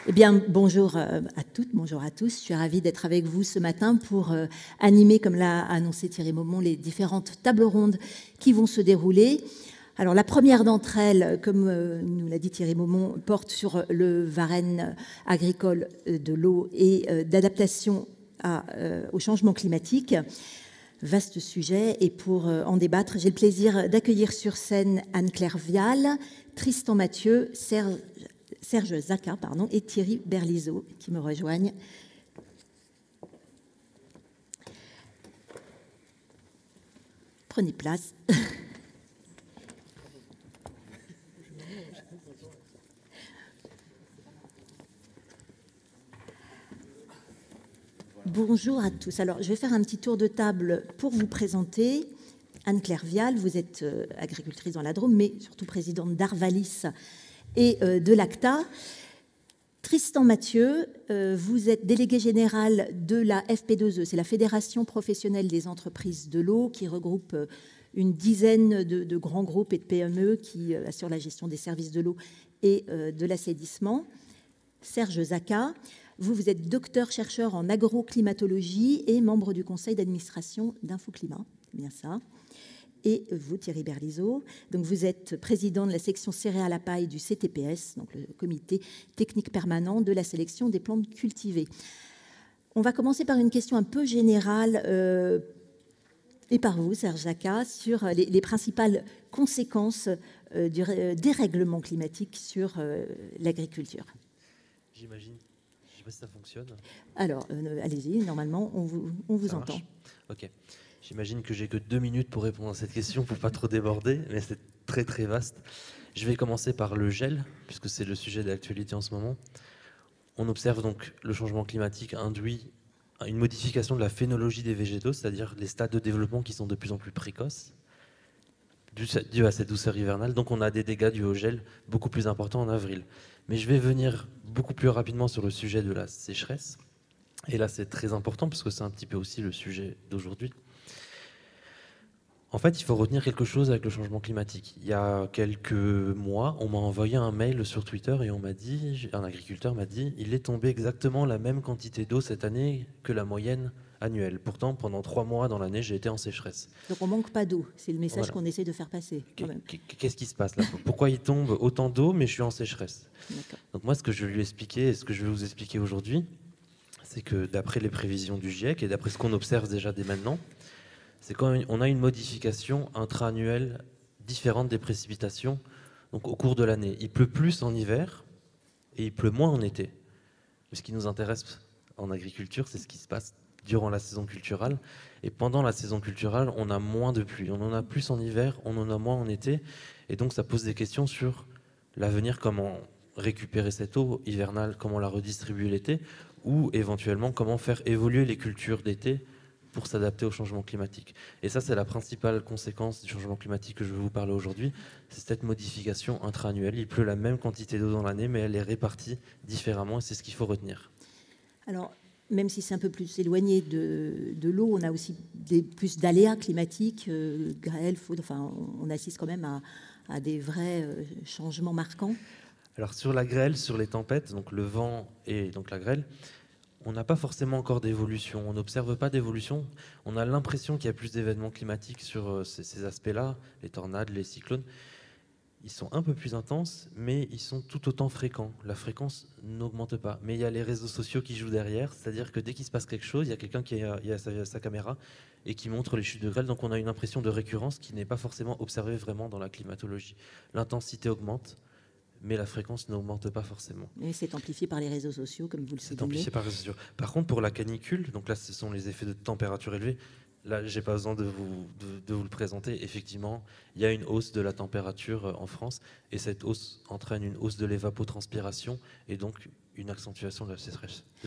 Eh bien, bonjour à toutes, bonjour à tous. Je suis ravie d'être avec vous ce matin pour animer, comme l'a annoncé Thierry Maumont, les différentes tables rondes qui vont se dérouler. Alors, la première d'entre elles, comme nous l'a dit Thierry Maumont, porte sur le Varenne agricole de l'eau et d'adaptation au changement climatique. Vaste sujet. Et pour en débattre, j'ai le plaisir d'accueillir sur scène Anne-Claire Vial, Tristan Mathieu, Serge Zaka et Thierry Berlizeau qui me rejoignent. Prenez place. Bonjour à tous. Alors, je vais faire un petit tour de table pour vous présenter. Anne-Claire Vial, vous êtes agricultrice dans la Drôme, mais surtout présidente d'Arvalis et de l'ACTA. Tristan Mathieu, vous êtes délégué général de la FP2E, c'est la Fédération professionnelle des entreprises de l'eau, qui regroupe une dizaine de grands groupes et de PME qui assurent la gestion des services de l'eau et de l'assainissement. Serge Zaka, vous êtes docteur-chercheur en agroclimatologie et membre du conseil d'administration d'Infoclimat, c'est bien ça. Et vous, Thierry Berlizeau, donc vous êtes président de la section céréales à paille du CTPS, donc le comité technique permanent de la sélection des plantes cultivées. On va commencer par une question un peu générale, et par vous, Serge Zaka, sur les principales conséquences du dérèglement climatique sur l'agriculture. J'imagine. Je ne sais pas si ça fonctionne. Alors, allez-y, normalement, on vous entend. Ok. J'imagine que j'ai que 2 minutes pour répondre à cette question, pour pas trop déborder, mais c'est très très vaste. Je vais commencer par le gel, puisque c'est le sujet d'actualité en ce moment. On observe donc le changement climatique induit une modification de la phénologie des végétaux, c'est-à-dire les stades de développement qui sont de plus en plus précoces, dû à cette douceur hivernale. Donc on a des dégâts dus au gel beaucoup plus importants en avril. Mais je vais venir beaucoup plus rapidement sur le sujet de la sécheresse. Et là, c'est très important, parce que c'est un petit peu aussi le sujet d'aujourd'hui. En fait, il faut retenir quelque chose avec le changement climatique. Il y a quelques mois, on m'a envoyé un mail sur Twitter et un agriculteur m'a dit « Il est tombé exactement la même quantité d'eau cette année que la moyenne annuelle. Pourtant, pendant 3 mois dans l'année, j'ai été en sécheresse. » Donc on manque pas d'eau, c'est le message qu'on essaie de faire passer. Qu'est-ce qui se passe là? Pourquoi il tombe autant d'eau, mais je suis en sécheresse? Donc moi, ce que je vais lui expliquer et ce que je vais vous expliquer aujourd'hui, c'est que d'après les prévisions du GIEC et d'après ce qu'on observe déjà dès maintenant, c'est quand on a une modification intra-annuelle différente des précipitations donc au cours de l'année. Il pleut plus en hiver et il pleut moins en été. Mais ce qui nous intéresse en agriculture, c'est ce qui se passe durant la saison culturale. Et pendant la saison culturale, on a moins de pluie. On en a plus en hiver, on en a moins en été. Et donc ça pose des questions sur l'avenir, comment récupérer cette eau hivernale, comment la redistribuer l'été, ou éventuellement comment faire évoluer les cultures d'été pour s'adapter au changement climatique. Et ça, c'est la principale conséquence du changement climatique que je vais vous parler aujourd'hui. C'est cette modification intra-annuelle. Il pleut la même quantité d'eau dans l'année, mais elle est répartie différemment, et c'est ce qu'il faut retenir. Alors, même si c'est un peu plus éloigné de l'eau, on a aussi plus d'aléas climatiques, grêle, foudre, enfin, on assiste quand même à des vrais changements marquants. Alors, sur la grêle, sur les tempêtes, donc le vent et donc la grêle, on n'a pas forcément encore d'évolution, on n'observe pas d'évolution. On a l'impression qu'il y a plus d'événements climatiques sur ces aspects-là, les tornades, les cyclones. Ils sont un peu plus intenses, mais ils sont tout autant fréquents. La fréquence n'augmente pas. Mais il y a les réseaux sociaux qui jouent derrière, c'est-à-dire que dès qu'il se passe quelque chose, il y a quelqu'un qui a sa caméra et qui montre les chutes de grêle. Donc on a une impression de récurrence qui n'est pas forcément observée vraiment dans la climatologie. L'intensité augmente, mais la fréquence n'augmente pas forcément. Et c'est amplifié par les réseaux sociaux, comme vous le soulignez. C'est amplifié par les réseaux sociaux. Par contre, pour la canicule, donc là, ce sont les effets de température élevée. Là, j'ai pas besoin de vous le présenter. Effectivement, il y a une hausse de la température en France, et cette hausse entraîne une hausse de l'évapotranspiration et donc une accentuation de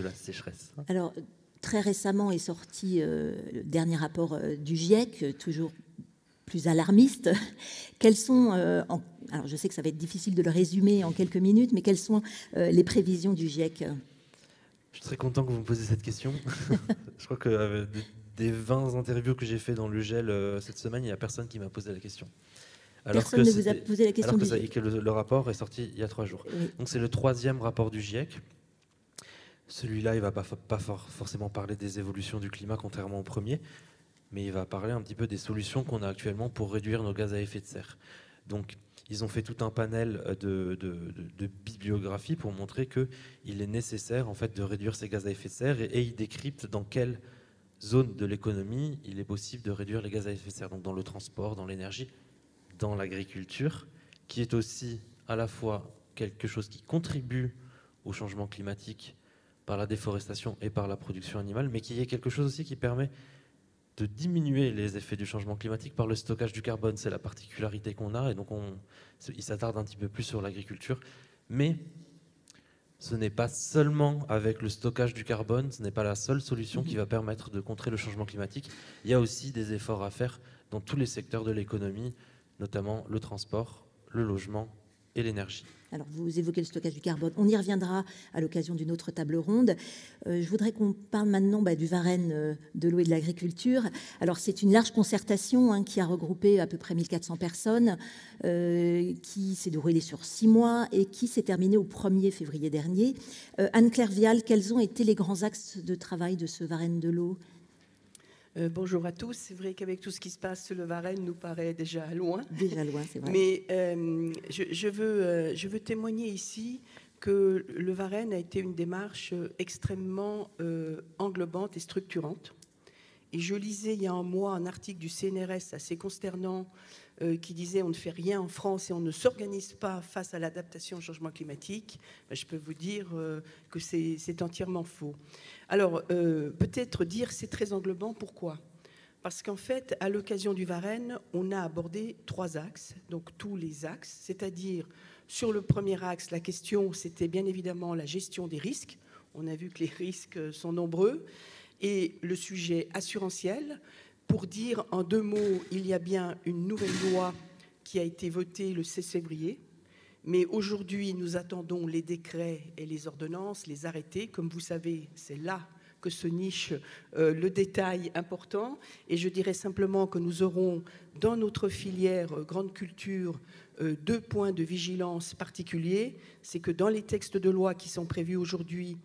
la sécheresse. Alors, très récemment est sorti le dernier rapport du GIEC, toujours plus alarmiste. Quels sont, alors je sais que ça va être difficile de le résumer en quelques minutes, mais quelles sont les prévisions du GIEC? Je suis très content que vous me posiez cette question. Je crois que des 20 interviews que j'ai fait dans le GEL cette semaine, il n'y a personne qui m'a posé la question. Personne ne vous a posé la question alors que le rapport est sorti il y a 3 jours. Oui. Donc c'est le 3e rapport du GIEC. Celui-là, il ne va pas forcément parler des évolutions du climat, contrairement au premier, mais il va parler un petit peu des solutions qu'on a actuellement pour réduire nos gaz à effet de serre. Donc, ils ont fait tout un panel de bibliographie pour montrer qu'il est nécessaire en fait, de réduire ces gaz à effet de serre et ils décryptent dans quelle zone de l'économie il est possible de réduire les gaz à effet de serre. Donc, dans le transport, dans l'énergie, dans l'agriculture, qui est aussi à la fois quelque chose qui contribue au changement climatique par la déforestation et par la production animale, mais qui est quelque chose aussi qui permet de diminuer les effets du changement climatique par le stockage du carbone. C'est la particularité qu'on a, et donc il s'attarde un petit peu plus sur l'agriculture. Mais ce n'est pas seulement avec le stockage du carbone, ce n'est pas la seule solution qui va permettre de contrer le changement climatique. Il y a aussi des efforts à faire dans tous les secteurs de l'économie, notamment le transport, le logement et l'énergie. Alors, vous évoquez le stockage du carbone. On y reviendra à l'occasion d'une autre table ronde. Je voudrais qu'on parle maintenant du Varenne de l'eau et de l'agriculture. Alors, c'est une large concertation qui a regroupé à peu près 1400 personnes, qui s'est déroulée sur 6 mois et qui s'est terminée au 1er février dernier. Anne-Claire Vial, quels ont été les grands axes de travail de ce Varenne de l'eau ? Bonjour à tous. C'est vrai qu'avec tout ce qui se passe, le Varenne nous paraît déjà loin. Déjà loin, c'est vrai. Mais je veux témoigner ici que le Varenne a été une démarche extrêmement englobante et structurante. Et je lisais il y a un mois un article du CNRS assez consternant qui disait on ne fait rien en France et on ne s'organise pas face à l'adaptation au changement climatique. Je peux vous dire que c'est entièrement faux. Alors, peut-être dire c'est très englobant, pourquoi ? Parce qu'en fait, à l'occasion du Varenne, on a abordé 3 axes, donc tous les axes, c'est-à-dire sur le premier axe, la question, c'était bien évidemment la gestion des risques. On a vu que les risques sont nombreux. Et le sujet assurantiel, pour dire en 2 mots, il y a bien une nouvelle loi qui a été votée le 16 février. Mais aujourd'hui, nous attendons les décrets et les ordonnances, les arrêtés. Comme vous savez, c'est là que se niche le détail important. Et je dirais simplement que nous aurons dans notre filière grande culture 2 points de vigilance particuliers. C'est que dans les textes de loi qui sont prévus aujourd'hui,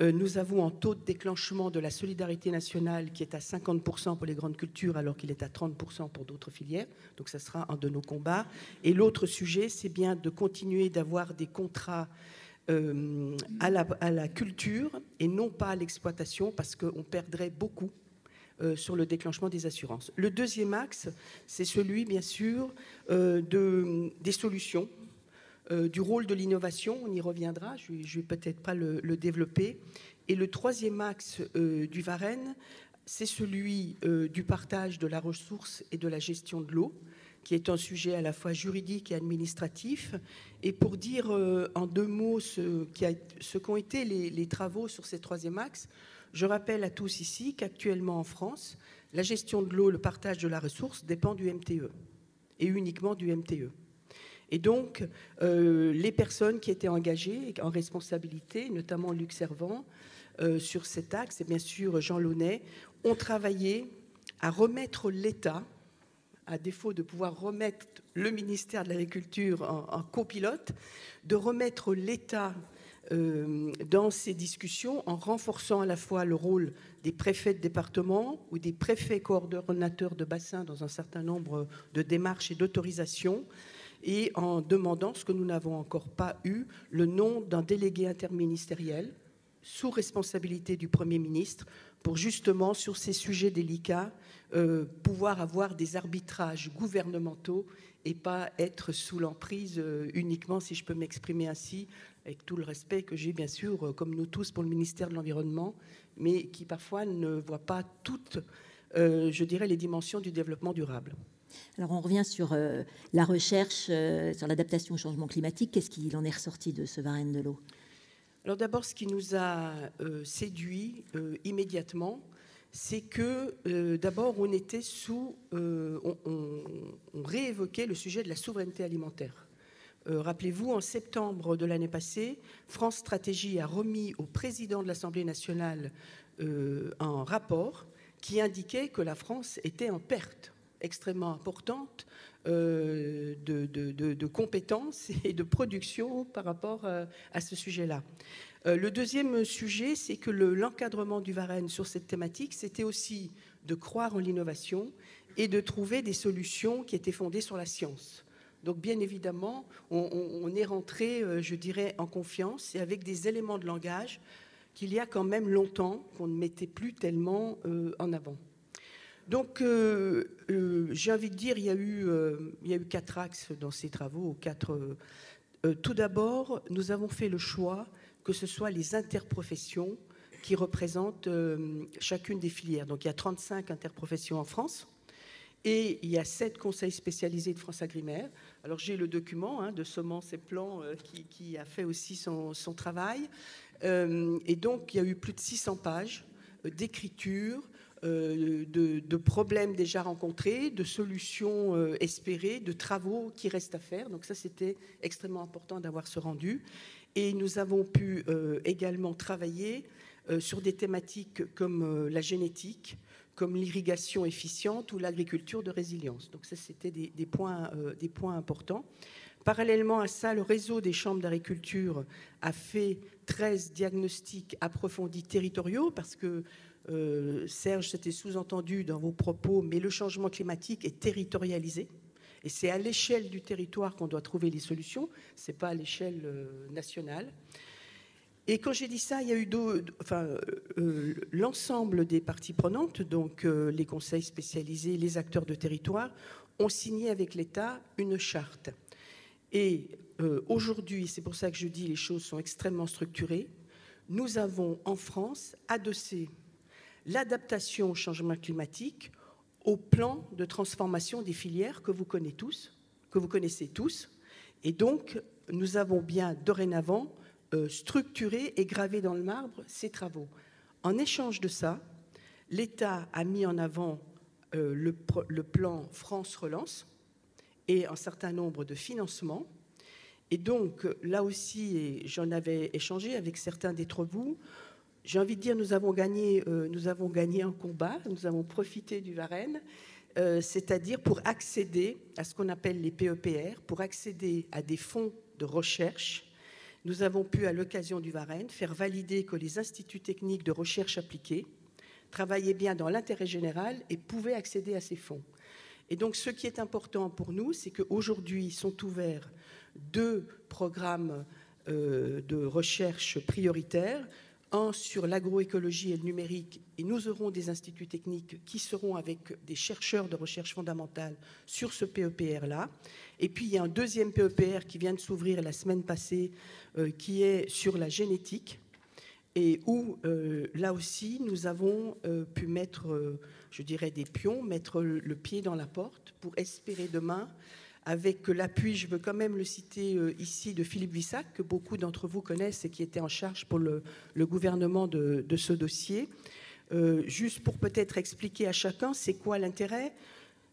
nous avons un taux de déclenchement de la solidarité nationale qui est à 50% pour les grandes cultures alors qu'il est à 30% pour d'autres filières. Donc ça sera un de nos combats. Et l'autre sujet, c'est bien de continuer d'avoir des contrats à la culture et non pas à l'exploitation parce qu'on perdrait beaucoup sur le déclenchement des assurances. Le deuxième axe, c'est celui, bien sûr, des solutions. Du rôle de l'innovation, on y reviendra, je ne vais peut-être pas le développer. Et le troisième axe du Varenne, c'est celui du partage de la ressource et de la gestion de l'eau, qui est un sujet à la fois juridique et administratif. Et pour dire en 2 mots ce qu'ont été les travaux sur ces troisième axes, je rappelle à tous ici qu'actuellement en France, la gestion de l'eau, le partage de la ressource dépend du MTE, et uniquement du MTE. Et donc, les personnes qui étaient engagées en responsabilité, notamment Luc Servant, sur cet axe, et bien sûr Jean Launay, ont travaillé à remettre l'État, à défaut de pouvoir remettre le ministère de l'Agriculture en copilote, de remettre l'État dans ces discussions en renforçant à la fois le rôle des préfets de département ou des préfets coordonnateurs de bassin dans un certain nombre de démarches et d'autorisations, et en demandant, ce que nous n'avons encore pas eu, le nom d'un délégué interministériel sous responsabilité du Premier ministre pour justement, sur ces sujets délicats, pouvoir avoir des arbitrages gouvernementaux et pas être sous l'emprise uniquement, si je peux m'exprimer ainsi, avec tout le respect que j'ai bien sûr, comme nous tous, pour le ministère de l'Environnement, mais qui parfois ne voit pas toutes, je dirais, les dimensions du développement durable. Alors on revient sur la recherche, sur l'adaptation au changement climatique. Qu'est-ce qu'il en est ressorti de ce Varenne de l'eau ? Alors d'abord, ce qui nous a séduit immédiatement, c'est que d'abord on était on réévoquait le sujet de la souveraineté alimentaire. Rappelez-vous, en septembre de l'année passée, France Stratégie a remis au président de l'Assemblée nationale un rapport qui indiquait que la France était en perte extrêmement importante de compétences et de production par rapport à ce sujet-là. Le deuxième sujet, c'est que l'encadrement du Varenne sur cette thématique, c'était aussi de croire en l'innovation et de trouver des solutions qui étaient fondées sur la science. Donc bien évidemment, on est rentré, je dirais, en confiance et avec des éléments de langage qu'il y a quand même longtemps qu'on ne mettait plus tellement en avant. Donc j'ai envie de dire, il y a eu 4 axes dans ces travaux. Tout d'abord, nous avons fait le choix que ce soit les interprofessions qui représentent chacune des filières. Donc il y a 35 interprofessions en France. Et il y a 7 conseils spécialisés de FranceAgriMer. Alors j'ai le document de Semences et Plants qui a fait aussi son travail. Et donc il y a eu plus de 600 pages d'écriture, de problèmes déjà rencontrés, de solutions espérées, de travaux qui restent à faire. Donc ça, c'était extrêmement important d'avoir ce rendu. Et nous avons pu également travailler sur des thématiques comme la génétique, comme l'irrigation efficiente ou l'agriculture de résilience. Donc ça, c'était des points importants. Parallèlement à ça, le réseau des chambres d'agriculture a fait 13 diagnostics approfondis territoriaux parce que, Serge, c'était sous-entendu dans vos propos, mais le changement climatique est territorialisé. Et c'est à l'échelle du territoire qu'on doit trouver les solutions, ce n'est pas à l'échelle nationale. Et quand j'ai dit ça, il y a eu l'ensemble des parties prenantes, donc les conseils spécialisés, les acteurs de territoire, ont signé avec l'État une charte. Et aujourd'hui, c'est pour ça que je dis les choses sont extrêmement structurées, nous avons en France adossé l'adaptation au changement climatique au plan de transformation des filières que vous connaissez tous. Et donc, nous avons bien dorénavant structuré et gravé dans le marbre ces travaux. En échange de ça, l'État a mis en avant le plan France Relance et un certain nombre de financements. Et donc, là aussi, et j'en avais échangé avec certains d'entre vous, j'ai envie de dire, nous avons gagné un combat, nous avons profité du Varenne, c'est-à-dire pour accéder à ce qu'on appelle les PEPR, pour accéder à des fonds de recherche. Nous avons pu, à l'occasion du Varenne, faire valider que les instituts techniques de recherche appliquée travaillaient bien dans l'intérêt général et pouvaient accéder à ces fonds. Et donc, ce qui est important pour nous, c'est qu'aujourd'hui sont ouverts 2 programmes de recherche prioritaires, un sur l'agroécologie et le numérique, et nous aurons des instituts techniques qui seront avec des chercheurs de recherche fondamentale sur ce PEPR-là. Et puis, il y a un deuxième PEPR qui vient de s'ouvrir la semaine passée, qui est sur la génétique, et où, là aussi, nous avons pu mettre, je dirais, des pions, mettre le pied dans la porte pour espérer demain, avec l'appui, je veux quand même le citer ici, de Philippe Vissac, que beaucoup d'entre vous connaissent et qui était en charge pour le gouvernement de ce dossier. Juste pour peut-être expliquer à chacun, c'est quoi l'intérêt ?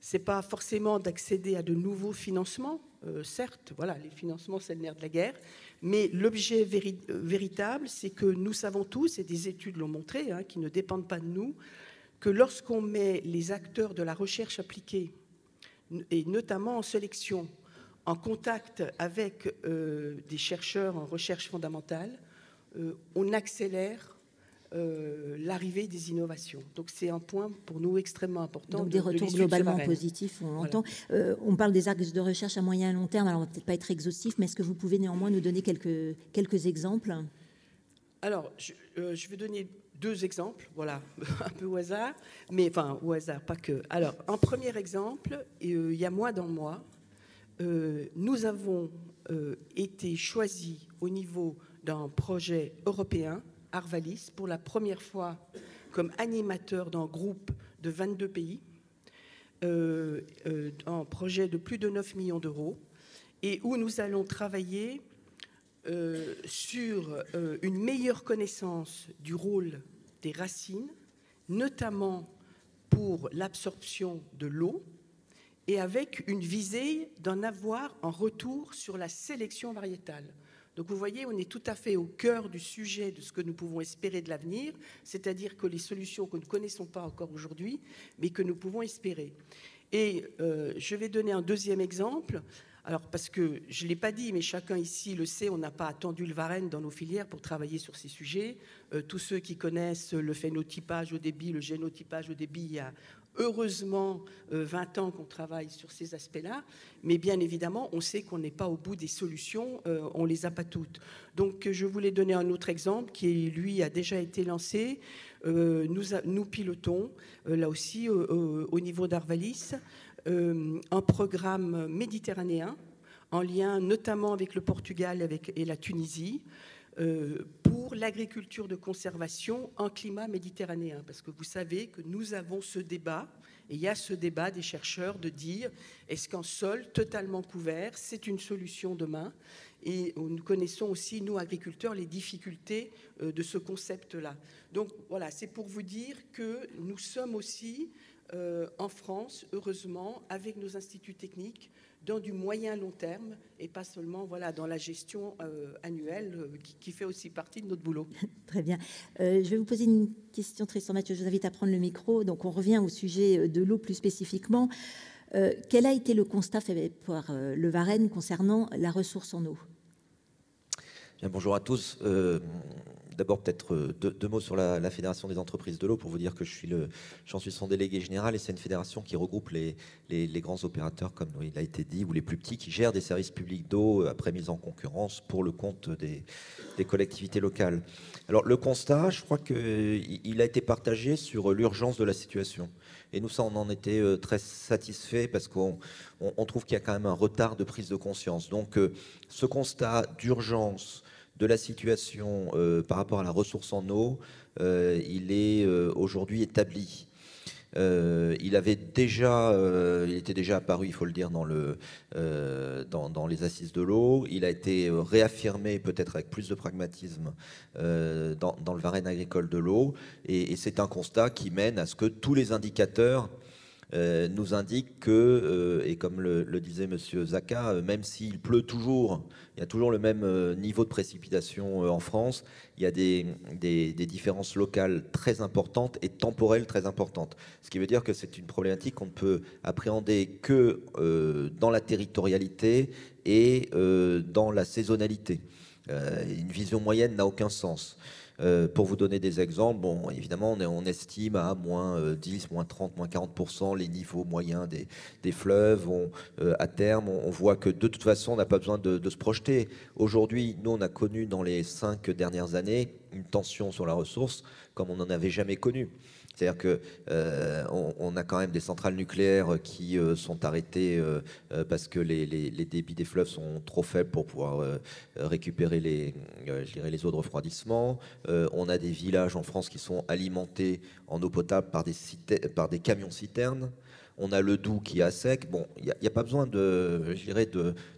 Ce n'est pas forcément d'accéder à de nouveaux financements, certes, voilà, les financements, c'est le nerf de la guerre, mais l'objet véritable, c'est que nous savons tous, et des études l'ont montré, qui ne dépendent pas de nous, que lorsqu'on met les acteurs de la recherche appliquée, et notamment en sélection, en contact avec des chercheurs en recherche fondamentale, on accélère l'arrivée des innovations. Donc c'est un point pour nous extrêmement important. Donc des retours globalement positifs, on l'entend. Voilà. On parle des axes de recherche à moyen et long terme, alors on ne va peut-être pas être exhaustif, mais est-ce que vous pouvez néanmoins nous donner quelques exemples ? Alors, je vais donner 2 exemples, voilà, un peu au hasard, mais enfin au hasard, pas que. Alors, un premier exemple, il y a mois dans mois, nous avons été choisis au niveau d'un projet européen, Arvalis, pour la première fois comme animateur d'un groupe de 22 pays, un projet de plus de 9 millions d'euros, et où nous allons travailler sur une meilleure connaissance du rôle des racines, notamment pour l'absorption de l'eau, et avec une visée d'en avoir en retour sur la sélection variétale. Donc vous voyez, on est tout à fait au cœur du sujet de ce que nous pouvons espérer de l'avenir, c'est-à-dire que les solutions que nous ne connaissons pas encore aujourd'hui, mais que nous pouvons espérer. Et je vais donner un deuxième exemple. Alors, parce que je ne l'ai pas dit, mais chacun ici le sait, on n'a pas attendu le Varenne dans nos filières pour travailler sur ces sujets. Tous ceux qui connaissent le phénotypage au débit, le génotypage au débit, il y a heureusement 20 ans qu'on travaille sur ces aspects-là. Mais bien évidemment, on sait qu'on n'est pas au bout des solutions, on ne les a pas toutes. Donc, je voulais donner un autre exemple qui, lui, a déjà été lancé. Nous pilotons, là aussi, au niveau d'Arvalis, un programme méditerranéen en lien notamment avec le Portugal et la Tunisie pour l'agriculture de conservation en climat méditerranéen. Parce que vous savez que nous avons ce débat, et il y a ce débat des chercheurs de dire est-ce qu'un sol totalement couvert, c'est une solution demain? Et nous connaissons aussi, nous agriculteurs, les difficultés de ce concept-là. Donc voilà, c'est pour vous dire que nous sommes aussi en France, heureusement, avec nos instituts techniques, dans du moyen-long terme et pas seulement dans la gestion annuelle qui fait aussi partie de notre boulot. Très bien. Je vais vous poser une question, Tristan Mathieu. Je vous invite à prendre le micro. Donc, on revient au sujet de l'eau plus spécifiquement. Quel a été le constat fait par le Varenne concernant la ressource en eau? Bien, bonjour à tous. D'abord, peut-être deux mots sur la Fédération des entreprises de l'eau pour vous dire que j'en suis son délégué général et c'est une fédération qui regroupe les grands opérateurs, comme il a été dit, ou les plus petits qui gèrent des services publics d'eau après mise en concurrence pour le compte des collectivités locales. Alors, le constat, je crois qu'il a été partagé sur l'urgence de la situation. Et nous, ça, on en était très satisfaits parce qu'on trouve qu'il y a quand même un retard de prise de conscience. Donc, ce constat d'urgence de la situation par rapport à la ressource en eau, il est aujourd'hui établi. Il était déjà apparu, il faut le dire, dans les assises de l'eau. Il a été réaffirmé, peut-être avec plus de pragmatisme, dans le Varenne agricole de l'eau. Et c'est un constat qui mène à ce que tous les indicateurs nous indiquent que, et comme le disait Monsieur Zaka, même s'il pleut toujours, il y a toujours le même niveau de précipitation en France, il y a des différences locales très importantes et temporelles très importantes. Ce qui veut dire que c'est une problématique qu'on ne peut appréhender que dans la territorialité et dans la saisonnalité. Une vision moyenne n'a aucun sens. Pour vous donner des exemples, bon, évidemment, on estime à moins 10, moins 30, moins 40% les niveaux moyens des fleuves. À terme, on voit que de toute façon, on n'a pas besoin de se projeter. Aujourd'hui, nous, on a connu dans les 5 dernières années une tension sur la ressource comme on n'en avait jamais connu. C'est-à-dire qu'on a quand même des centrales nucléaires qui sont arrêtées parce que les débits des fleuves sont trop faibles pour pouvoir récupérer les eaux de refroidissement. On a des villages en France qui sont alimentés en eau potable par des camions-citernes. On a le Doubs qui est à sec. Bon, il n'y a pas besoin de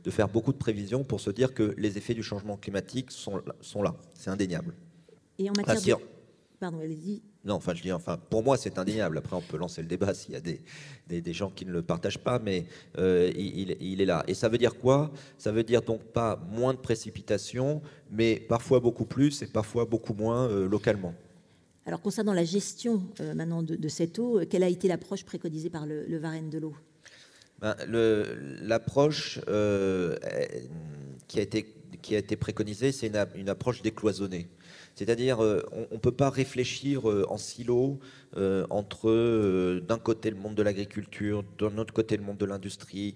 faire beaucoup de prévisions pour se dire que les effets du changement climatique sont là. C'est indéniable. Et en matière Pardon, allez-y. Non, pour moi, c'est indéniable. Après, on peut lancer le débat s'il y a des gens qui ne le partagent pas, mais il est là. Et ça veut dire quoi? Ça veut dire donc pas moins de précipitations, mais parfois beaucoup plus et parfois beaucoup moins localement. Alors, concernant la gestion maintenant de cette eau, quelle a été l'approche préconisée par le Varenne de l'eau? L'approche qui a été préconisée, c'est une approche décloisonnée. C'est-à-dire, on ne peut pas réfléchir en silo entre, d'un côté, le monde de l'agriculture, d'un autre côté, le monde de l'industrie,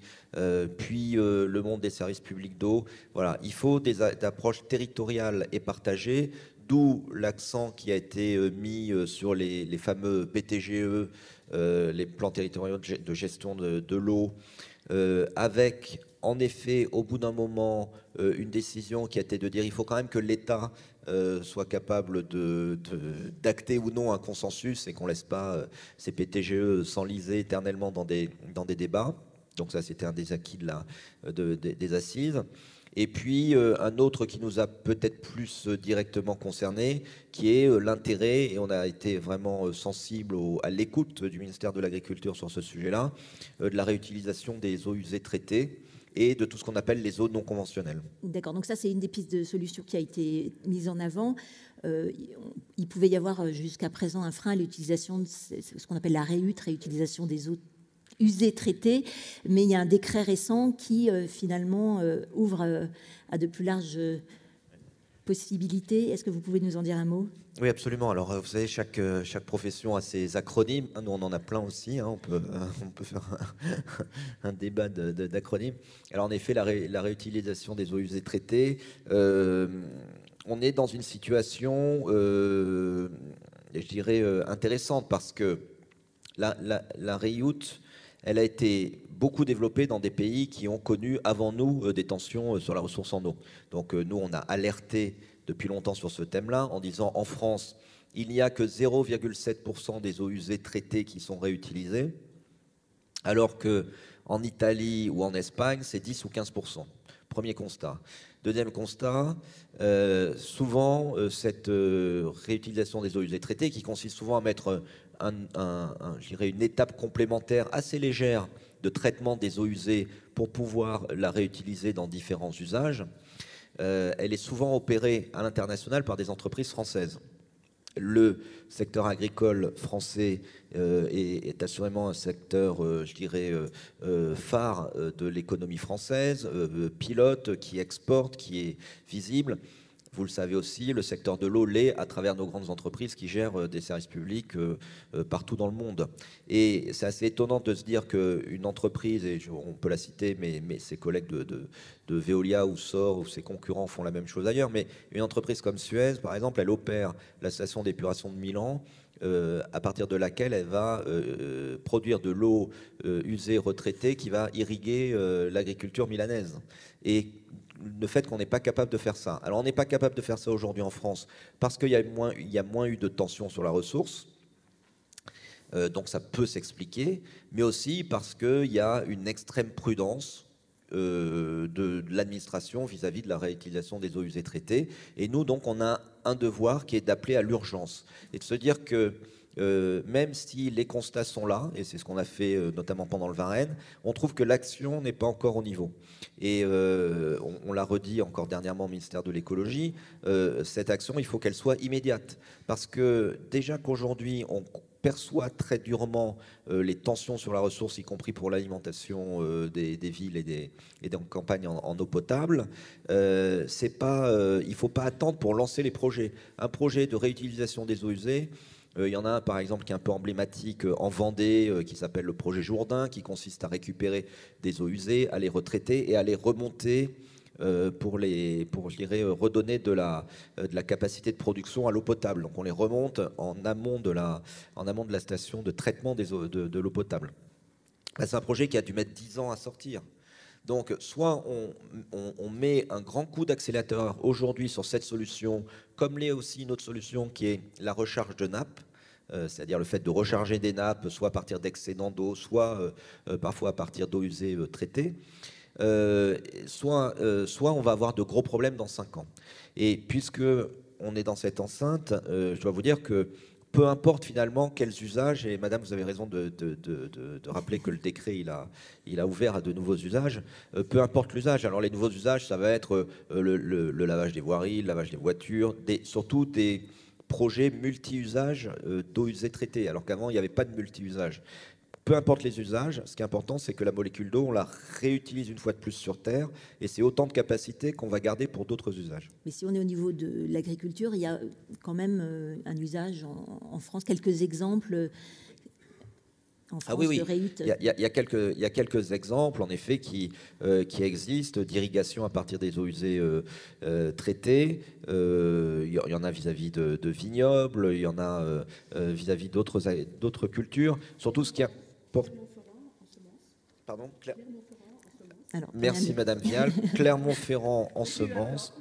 puis le monde des services publics d'eau. Voilà, il faut des approches territoriales et partagées, d'où l'accent qui a été mis sur les fameux PTGE, les plans territoriaux de gestion de l'eau, avec, en effet, au bout d'un moment, une décision qui a été de dire il faut quand même que l'État soit capable d'acter ou non un consensus et qu'on ne laisse pas ces PTGE s'enliser éternellement dans des débats. Donc ça, c'était un des acquis des assises. Et puis, un autre qui nous a peut-être plus directement concernés, qui est l'intérêt, et on a été vraiment sensible à l'écoute du ministère de l'Agriculture sur ce sujet-là, de la réutilisation des eaux usées traitées et de tout ce qu'on appelle les eaux non conventionnelles. D'accord, donc ça c'est une des pistes de solution qui a été mise en avant. Il pouvait y avoir jusqu'à présent un frein à l'utilisation de ce qu'on appelle la réutilisation des eaux usés, traités, mais il y a un décret récent qui finalement ouvre à de plus larges possibilités. Est-ce que vous pouvez nous en dire un mot ? Oui, absolument. Alors, vous savez, chaque profession a ses acronymes. Nous, on en a plein aussi. On peut faire un débat d'acronymes. Alors, en effet, la réutilisation des eaux usées traitées, on est dans une situation, je dirais, intéressante parce que la reuse, elle a été beaucoup développée dans des pays qui ont connu avant nous des tensions sur la ressource en eau. Donc, nous, on a alerté depuis longtemps sur ce thème-là, en disant en France, il n'y a que 0,7% des eaux usées traitées qui sont réutilisées, alors qu'en Italie ou en Espagne, c'est 10 ou 15%. Premier constat. Deuxième constat, souvent, cette réutilisation des eaux usées traitées, qui consiste souvent à mettre je dirais une étape complémentaire assez légère de traitement des eaux usées pour pouvoir la réutiliser dans différents usages, elle est souvent opérée à l'international par des entreprises françaises. Le secteur agricole français est assurément un secteur, je dirais, phare de l'économie française, pilote, qui exporte, qui est visible. Vous le savez aussi, le secteur de l'eau l'est à travers nos grandes entreprises qui gèrent des services publics partout dans le monde. Et c'est assez étonnant de se dire qu'une entreprise, et on peut la citer, mais ses collègues de Veolia ou SOR ou ses concurrents font la même chose ailleurs, mais une entreprise comme Suez, par exemple, elle opère la station d'épuration de Milan, à partir de laquelle elle va produire de l'eau usée retraitée qui va irriguer l'agriculture milanaise. Et le fait qu'on n'est pas capable de faire ça. Alors on n'est pas capable de faire ça aujourd'hui en France parce qu'il y a moins eu de tension sur la ressource, donc ça peut s'expliquer, mais aussi parce qu'il y a une extrême prudence de l'administration vis-à-vis de la réutilisation des eaux usées traitées. Et nous, donc, on a un devoir qui est d'appeler à l'urgence et de se dire que même si les constats sont là, et c'est ce qu'on a fait notamment pendant le Varenne, on trouve que l'action n'est pas encore au niveau. Et on l'a redit encore dernièrement au ministère de l'écologie, cette action, il faut qu'elle soit immédiate. Parce que déjà qu'aujourd'hui, on perçoit très durement les tensions sur la ressource, y compris pour l'alimentation des villes et des campagnes en eau potable, il ne faut pas attendre pour lancer les projets. Un projet de réutilisation des eaux usées, il y en a un par exemple qui est un peu emblématique en Vendée qui s'appelle le projet Jourdain, qui consiste à récupérer des eaux usées, à les retraiter et à les remonter pour je dirais, redonner de la capacité de production à l'eau potable. Donc on les remonte en amont de la station de traitement des eaux, de l'eau potable. C'est un projet qui a dû mettre 10 ans à sortir. Donc, soit on met un grand coup d'accélérateur aujourd'hui sur cette solution, comme l'est aussi une autre solution qui est la recharge de nappes, c'est-à-dire le fait de recharger des nappes, soit à partir d'excédents d'eau, soit parfois à partir d'eau usée traitée, soit on va avoir de gros problèmes dans 5 ans. Et puisque on est dans cette enceinte, je dois vous dire que peu importe finalement quels usages, et madame, vous avez raison de rappeler que le décret, il a ouvert à de nouveaux usages, peu importe l'usage. Alors les nouveaux usages, ça va être le lavage des voiries, le lavage des voitures, surtout des projets multi-usages d'eau usée traitée, alors qu'avant, il n'y avait pas de multi-usage. Peu importe les usages, ce qui est important, c'est que la molécule d'eau, on la réutilise une fois de plus sur Terre, et c'est autant de capacité qu'on va garder pour d'autres usages. Mais si on est au niveau de l'agriculture, il y a quand même un usage en France, quelques exemples en France oui. de réut. Il y a quelques exemples, en effet, qui existent, d'irrigation à partir des eaux usées traitées. Il y en a vis-à-vis de vignobles, il y en a vis-à-vis d'autres cultures. Surtout ce qui a... Pardon, Claire. Alors, merci Madame Vial. Clermont-Ferrand en semences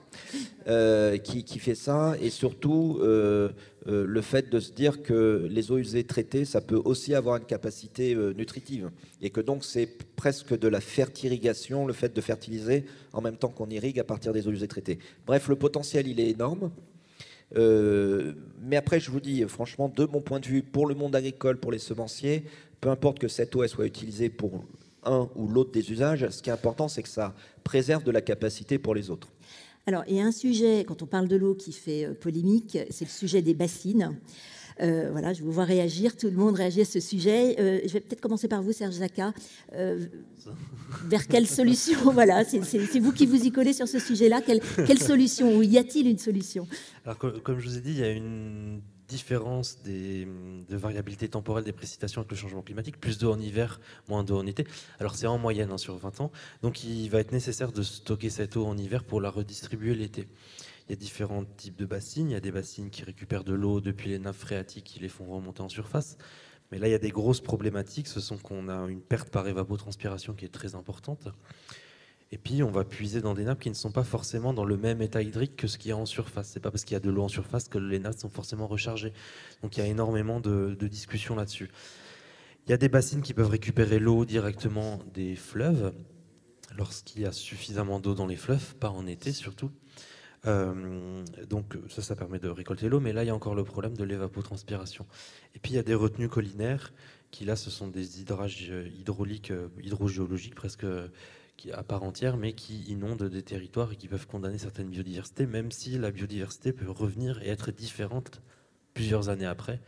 qui fait ça, et surtout le fait de se dire que les eaux usées traitées, ça peut aussi avoir une capacité nutritive, et que donc c'est presque de la fertirigation, le fait de fertiliser en même temps qu'on irrigue à partir des eaux usées traitées. Bref, le potentiel, il est énorme. Mais après, je vous dis, franchement, de mon point de vue, pour le monde agricole, pour les semenciers, peu importe que cette eau elle soit utilisée pour un ou l'autre des usages, ce qui est important, c'est que ça préserve de la capacité pour les autres. Alors, il y a un sujet, quand on parle de l'eau, qui fait polémique, c'est le sujet des bassines. Voilà, je vous vois réagir, tout le monde réagit à ce sujet. Je vais peut-être commencer par vous, Serge Zaka. Vers quelle solution? Voilà, c'est vous qui vous y collez sur ce sujet-là. Quelle solution? Ou y a-t-il une solution? Alors, comme je vous ai dit, il y a une différence de variabilité temporelle des précipitations avec le changement climatique, plus d'eau en hiver, moins d'eau en été. Alors c'est en moyenne hein, sur 20 ans, donc il va être nécessaire de stocker cette eau en hiver pour la redistribuer l'été. Il y a différents types de bassines, il y a des bassines qui récupèrent de l'eau depuis les nappes phréatiques qui les font remonter en surface, mais là il y a des grosses problématiques, ce sont qu'on a une perte par évapotranspiration qui est très importante. Et puis, on va puiser dans des nappes qui ne sont pas forcément dans le même état hydrique que ce qu'il y a en surface. C'est pas parce qu'il y a de l'eau en surface que les nappes sont forcément rechargées. Donc, il y a énormément de discussions là-dessus. Il y a des bassines qui peuvent récupérer l'eau directement des fleuves, lorsqu'il y a suffisamment d'eau dans les fleuves, pas en été surtout. Donc, ça permet de récolter l'eau, mais là, il y a encore le problème de l'évapotranspiration. Et puis, il y a des retenues collinaires qui, là, ce sont des hydrages hydrauliques, hydrogéologiques presque à part entière, mais qui inondent des territoires et qui peuvent condamner certaines biodiversités, même si la biodiversité peut revenir et être différente plusieurs années après.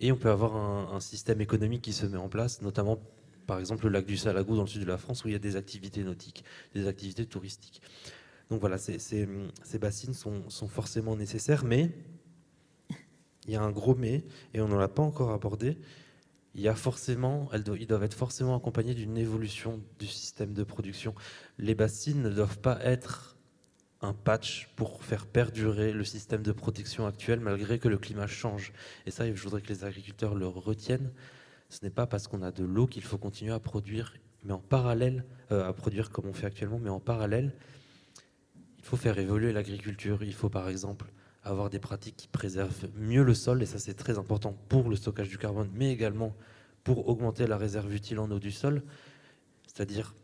Et on peut avoir un système économique qui se met en place, notamment, par exemple, le lac du Salagou dans le sud de la France, où il y a des activités nautiques, des activités touristiques. Donc voilà, ces bassines sont forcément nécessaires, mais il y a un gros mais, et on ne l'a pas encore abordé. Ils doivent être forcément accompagnés d'une évolution du système de production. Les bassines ne doivent pas être un patch pour faire perdurer le système de protection actuel malgré que le climat change. Et ça, je voudrais que les agriculteurs le retiennent. Ce n'est pas parce qu'on a de l'eau qu'il faut continuer à produire, mais en parallèle, à produire comme on fait actuellement, mais en parallèle, il faut faire évoluer l'agriculture. Il faut par exemple avoir des pratiques qui préservent mieux le sol, et ça c'est très important pour le stockage du carbone, mais également pour augmenter la réserve utile en eau du sol, c'est-à-dire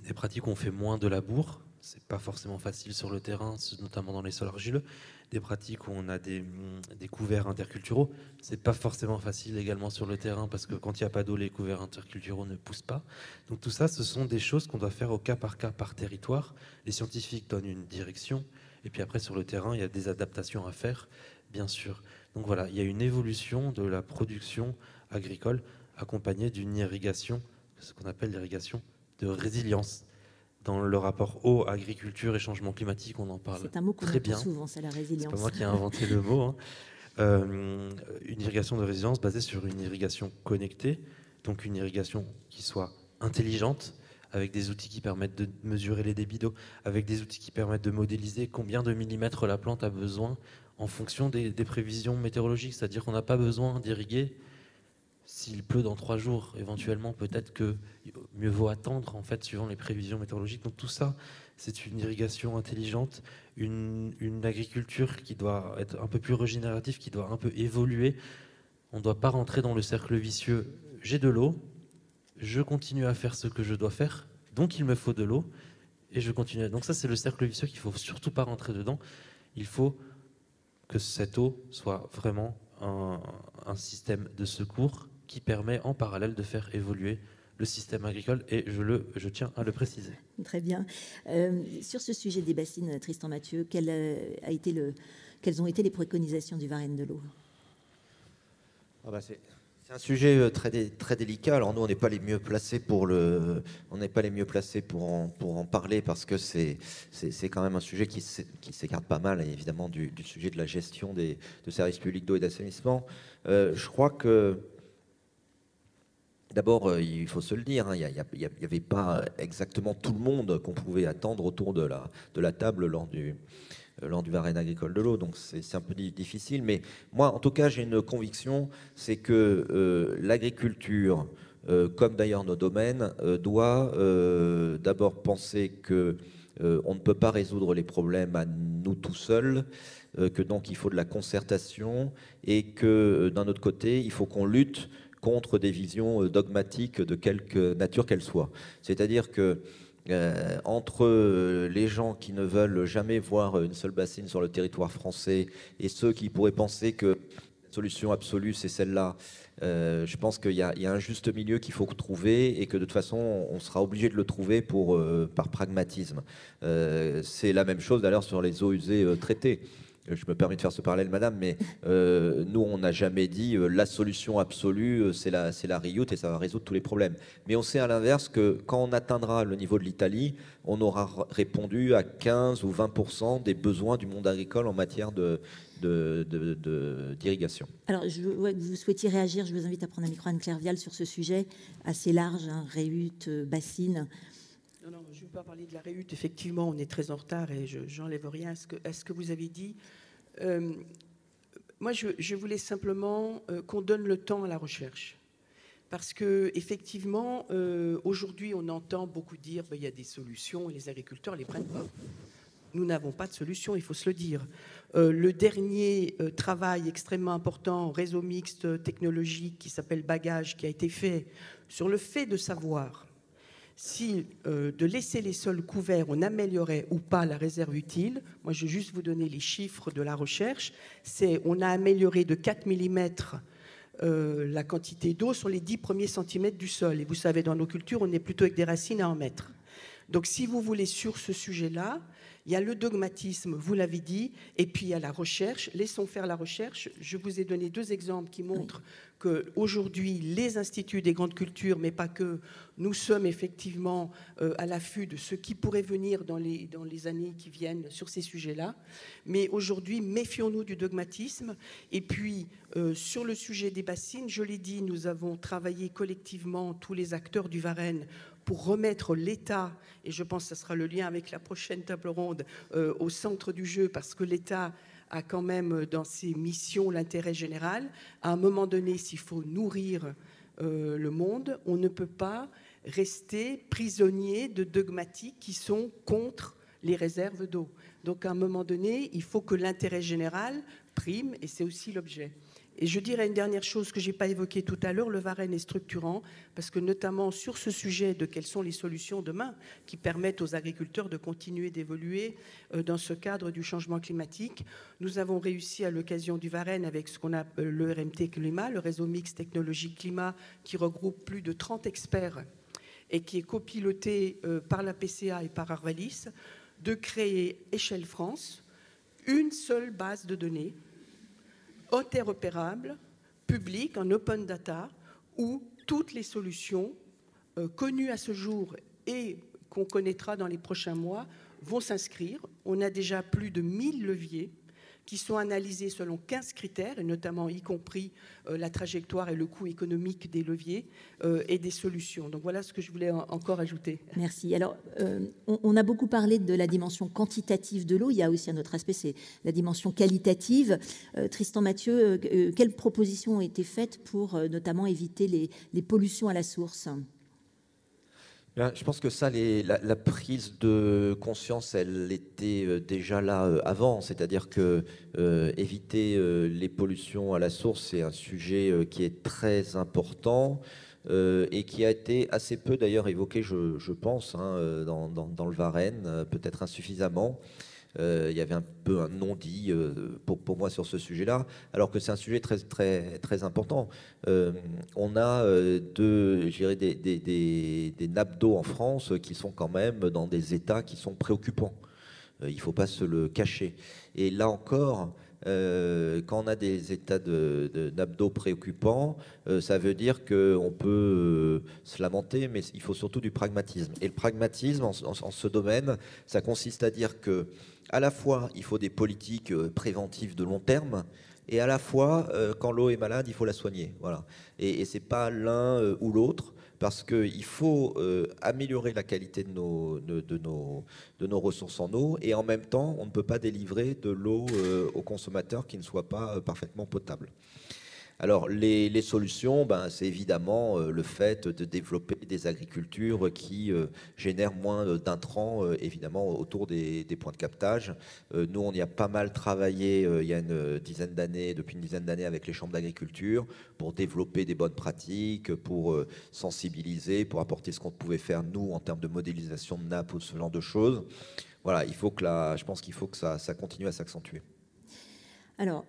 des pratiques où on fait moins de labour, c'est pas forcément facile sur le terrain, notamment dans les sols argileux, des pratiques où on a des couverts interculturaux, c'est pas forcément facile également sur le terrain, parce que quand il n'y a pas d'eau, les couverts interculturaux ne poussent pas. Donc tout ça, ce sont des choses qu'on doit faire au cas, par territoire. Les scientifiques donnent une direction, et puis après, sur le terrain, il y a des adaptations à faire, bien sûr. Donc voilà, il y a une évolution de la production agricole accompagnée d'une irrigation, ce qu'on appelle l'irrigation de résilience. Dans le rapport eau, agriculture et changement climatique, on en parle très bien. C'est un mot qu'on entend souvent, c'est la résilience. C'est pas moi qui ai inventé le mot. Hein. Une irrigation de résilience basée sur une irrigation connectée, donc une irrigation qui soit intelligente, avec des outils qui permettent de mesurer les débits d'eau, avec des outils qui permettent de modéliser combien de millimètres la plante a besoin en fonction des prévisions météorologiques. C'est-à-dire qu'on n'a pas besoin d'irriguer s'il pleut dans 3 jours. Éventuellement, peut-être que mieux vaut attendre, en fait, suivant les prévisions météorologiques. Donc tout ça, c'est une irrigation intelligente, une agriculture qui doit être un peu plus régénérative, qui doit un peu évoluer. On ne doit pas rentrer dans le cercle vicieux. J'ai de l'eau, je continue à faire ce que je dois faire, donc il me faut de l'eau, et je continue. Donc ça, c'est le cercle vicieux qu'il ne faut surtout pas rentrer dedans. Il faut que cette eau soit vraiment un système de secours qui permet en parallèle de faire évoluer le système agricole, et je tiens à le préciser. Très bien. Sur ce sujet des bassines, Tristan Mathieu, quelles ont été les préconisations du Varenne de l'eau? C'est un sujet très délicat. Alors nous, on n'est pas les mieux placés pour en parler, parce que c'est quand même un sujet qui s'écarte pas mal, évidemment, du sujet de la gestion de services publics d'eau et d'assainissement. Je crois que d'abord, il faut se le dire, il n'y avait pas exactement tout le monde qu'on pouvait attendre autour de la table lors du Varenne agricole de l'eau, donc c'est un peu difficile. Mais moi, en tout cas, j'ai une conviction, c'est que l'agriculture, comme d'ailleurs nos domaines, doit d'abord penser que on ne peut pas résoudre les problèmes à nous tout seuls, que donc il faut de la concertation, et que d'un autre côté, il faut qu'on lutte contre des visions dogmatiques de quelque nature qu'elles soient. C'est-à-dire que entre les gens qui ne veulent jamais voir une seule bassine sur le territoire français et ceux qui pourraient penser que la solution absolue c'est celle-là, je pense qu'il y a un juste milieu qu'il faut trouver, et que de toute façon on sera obligé de le trouver par pragmatisme. C'est la même chose d'ailleurs sur les eaux usées traitées. je me permets de faire ce parallèle, madame, mais nous, on n'a jamais dit la solution absolue, c'est la RIUT et ça va résoudre tous les problèmes. Mais on sait à l'inverse que quand on atteindra le niveau de l'Italie, on aura répondu à 15 ou 20% des besoins du monde agricole en matière d'irrigation. Alors, je vois que vous souhaitiez réagir. Je vous invite à prendre un micro, Anne-Claire Vial, sur ce sujet assez large, hein, RIUT, bassine. Non, je ne veux pas parler de la RIUT. Effectivement, on est très en retard et je n'enlève rien à ce que vous avez dit. Moi, je voulais simplement qu'on donne le temps à la recherche. Parce qu'effectivement, aujourd'hui, on entend beaucoup dire qu'il y a des solutions et les agriculteurs ne les prennent pas. Nous n'avons pas de solution, il faut se le dire. Le dernier travail extrêmement important, réseau mixte technologique qui s'appelle Bagage, qui a été fait sur le fait de savoir si de laisser les sols couverts, on améliorait ou pas la réserve utile. Moi, je vais juste vous donner les chiffres de la recherche. On a amélioré de 4 mm la quantité d'eau sur les 10 premiers centimètres du sol. Et vous savez, dans nos cultures, on est plutôt avec des racines à en mettre. Donc, si vous voulez, sur ce sujet-là, il y a le dogmatisme, vous l'avez dit, et puis il y a la recherche. Laissons faire la recherche. Je vous ai donné 2 exemples qui montrent qu'aujourd'hui, les instituts des grandes cultures, mais pas que, nous sommes effectivement à l'affût de ce qui pourrait venir dans les années qui viennent sur ces sujets-là. Mais aujourd'hui, méfions-nous du dogmatisme. Et puis, sur le sujet des bassines, je l'ai dit, nous avons travaillé collectivement, tous les acteurs du Varenne, pour remettre l'État, et je pense que ce sera le lien avec la prochaine table ronde, au centre du jeu, parce que l'État a quand même dans ses missions l'intérêt général. À un moment donné, s'il faut nourrir le monde, on ne peut pas rester prisonnier de dogmatiques qui sont contre les réserves d'eau. Donc à un moment donné, il faut que l'intérêt général prime, et c'est aussi l'objet. Et je dirais une dernière chose que je n'ai pas évoquée tout à l'heure, le Varenne est structurant, parce que notamment sur ce sujet de quelles sont les solutions demain qui permettent aux agriculteurs de continuer d'évoluer dans ce cadre du changement climatique, nous avons réussi à l'occasion du Varenne avec ce qu'on appelle le RMT Climat, le réseau mixte technologique climat, qui regroupe plus de 30 experts et qui est copiloté par la PCA et par Arvalis, de créer Échelle France, une seule base de données interopérable, publique, en open data, où toutes les solutions connues à ce jour et qu'on connaîtra dans les prochains mois vont s'inscrire. On a déjà plus de 1000 leviers qui sont analysés selon 15 critères, et notamment y compris la trajectoire et le coût économique des leviers et des solutions. Donc voilà ce que je voulais encore ajouter. Merci. Alors, on a beaucoup parlé de la dimension quantitative de l'eau. Il y a aussi un autre aspect, c'est la dimension qualitative. Tristan Mathieu, quelles propositions ont été faites pour notamment éviter les pollutions à la source ? Je pense que ça, la prise de conscience, elle était déjà là avant. C'est-à-dire que éviter les pollutions à la source, c'est un sujet qui est très important et qui a été assez peu d'ailleurs évoqué, je pense, hein, dans le Varenne, peut-être insuffisamment. Il y avait un peu un non-dit pour moi sur ce sujet-là, alors que c'est un sujet très, très, très important. On a des nappes d'eau en France qui sont quand même dans des états qui sont préoccupants. Il ne faut pas se le cacher. Et là encore, quand on a des états de nappes d'eau préoccupants, ça veut dire qu'on peut se lamenter, mais il faut surtout du pragmatisme. Et le pragmatisme en ce domaine, ça consiste à dire que à la fois, il faut des politiques préventives de long terme, et à la fois, quand l'eau est malade, il faut la soigner. Voilà. Et ce n'est pas l'un ou l'autre, parce qu'il faut améliorer la qualité de nos ressources en eau, et en même temps, on ne peut pas délivrer de l'eau aux consommateurs qui ne soit pas parfaitement potable. Alors, les solutions, c'est évidemment le fait de développer des agricultures qui génèrent moins d'intrants, évidemment, autour des points de captage. Nous, on y a pas mal travaillé il y a depuis une dizaine d'années avec les chambres d'agriculture pour développer des bonnes pratiques, pour sensibiliser, pour apporter ce qu'on pouvait faire, nous, en termes de modélisation de nappes ou ce genre de choses. Voilà, je pense qu'il faut que ça continue à s'accentuer. Alors,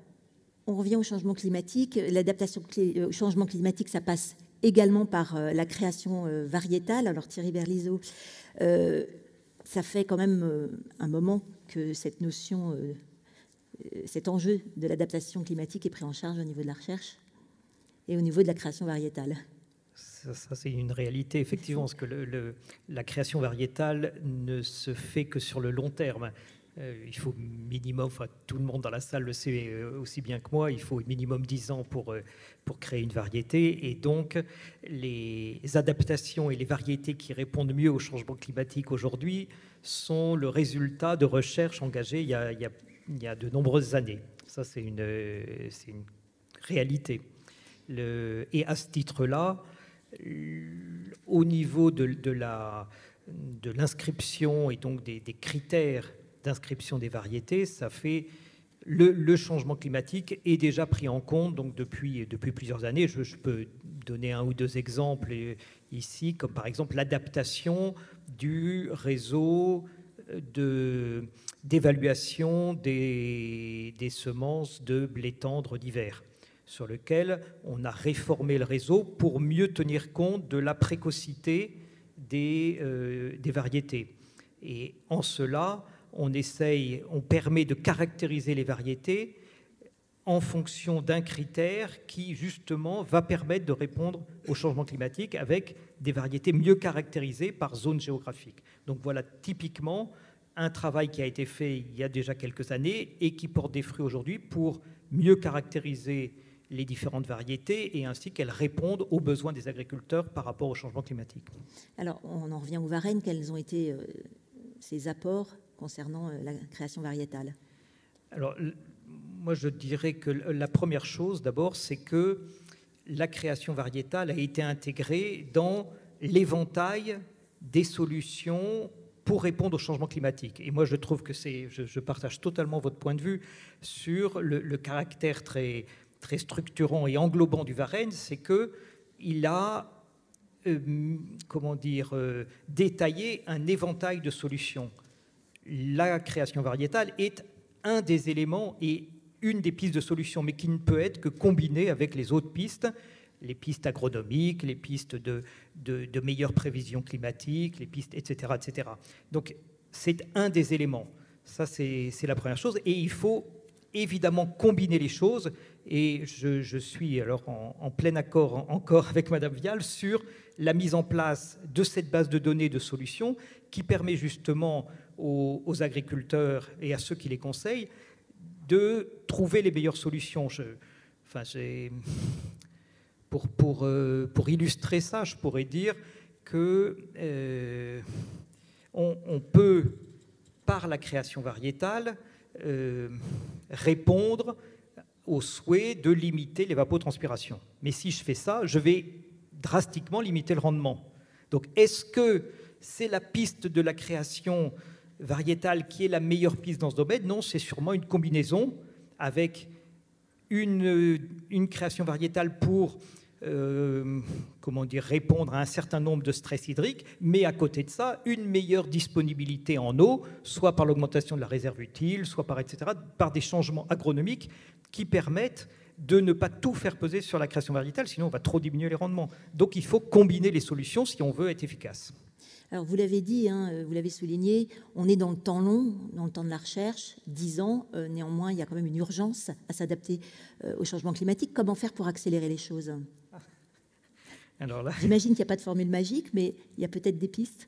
on revient au changement climatique. L'adaptation au changement climatique, ça passe également par la création variétale. Alors Thierry Berlizeau, ça fait quand même un moment que cette notion cet enjeu de l'adaptation climatique est pris en charge au niveau de la recherche et au niveau de la création variétale. Ça, c'est une réalité, effectivement, parce que la création variétale ne se fait que sur le long terme. Il faut minimum, enfin, tout le monde dans la salle le sait aussi bien que moi, il faut minimum 10 ans pour créer une variété. Et donc, les adaptations et les variétés qui répondent mieux au changement climatique aujourd'hui sont le résultat de recherches engagées il y a de nombreuses années. Ça, c'est une réalité. Et à ce titre-là, au niveau de l'inscription et donc des critères d'inscription des variétés, ça fait le changement climatique est déjà pris en compte donc depuis plusieurs années. Je peux donner un ou deux exemples ici, comme par exemple l'adaptation du réseau d'évaluation des semences de blé tendre d'hiver, sur lequel on a réformé le réseau pour mieux tenir compte de la précocité des variétés. Et en cela, on permet de caractériser les variétés en fonction d'un critère qui, justement, va permettre de répondre au changement climatique avec des variétés mieux caractérisées par zone géographique. Donc voilà typiquement un travail qui a été fait il y a déjà quelques années et qui porte des fruits aujourd'hui pour mieux caractériser les différentes variétés et ainsi qu'elles répondent aux besoins des agriculteurs par rapport au changement climatique. Alors, on en revient aux Varennes. Quels ont été ces apports concernant la création variétale? Alors, moi, je dirais que la première chose, d'abord, c'est que la création variétale a été intégrée dans l'éventail des solutions pour répondre au changement climatique. Et moi, je trouve que je partage totalement votre point de vue sur le caractère très structurant et englobant du Varenne, c'est qu'il a détaillé un éventail de solutions. La création variétale est un des éléments et une des pistes de solutions, mais qui ne peut être que combinée avec les autres pistes, les pistes agronomiques, les pistes de meilleures prévisions climatiques, les pistes, etc., etc. Donc, c'est un des éléments. Ça, c'est la première chose. Et il faut évidemment combiner les choses. Et je suis alors en plein accord encore avec Madame Vial sur la mise en place de cette base de données de solutions qui permet justement aux agriculteurs et à ceux qui les conseillent de trouver les meilleures solutions. Pour illustrer ça, je pourrais dire que on peut, par la création variétale, répondre au souhait de limiter l'évapotranspiration. Mais si je fais ça, je vais drastiquement limiter le rendement. Donc, est-ce que c'est la piste de la création variétale qui est la meilleure piste dans ce domaine? Non, c'est sûrement une combinaison avec une création variétale pour répondre à un certain nombre de stress hydriques, mais à côté de ça, une meilleure disponibilité en eau, soit par l'augmentation de la réserve utile, soit par des changements agronomiques qui permettent de ne pas tout faire peser sur la création variétale, sinon on va trop diminuer les rendements. Donc il faut combiner les solutions si on veut être efficace. Alors vous l'avez dit, vous l'avez souligné, on est dans le temps long, dans le temps de la recherche, 10 ans. Néanmoins, il y a quand même une urgence à s'adapter au changement climatique. Comment faire pour accélérer les choses? Alors là, j'imagine qu'il n'y a pas de formule magique, mais il y a peut-être des pistes.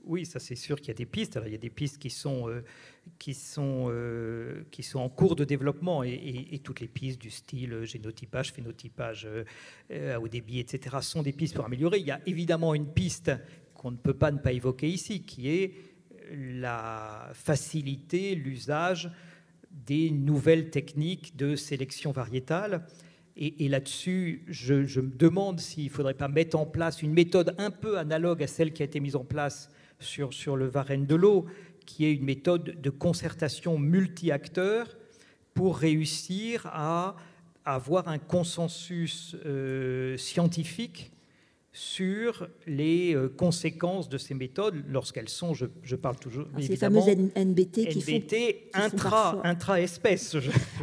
Oui, ça c'est sûr qu'il y a des pistes. Alors, il y a des pistes qui sont en cours de développement et toutes les pistes du style génotypage, phénotypage à haut débit, etc. sont des pistes pour améliorer. Il y a évidemment une piste qu'on ne peut pas ne pas évoquer ici, qui est la facilité, l'usage des nouvelles techniques de sélection variétale. Et là-dessus, je me demande s'il ne faudrait pas mettre en place une méthode un peu analogue à celle qui a été mise en place sur le Varenne de l'eau, qui est une méthode de concertation multi-acteurs pour réussir à avoir un consensus scientifique sur les conséquences de ces méthodes lorsqu'elles sont, je parle toujours évidemment, ces fameuses NBT qui font intra-espèces.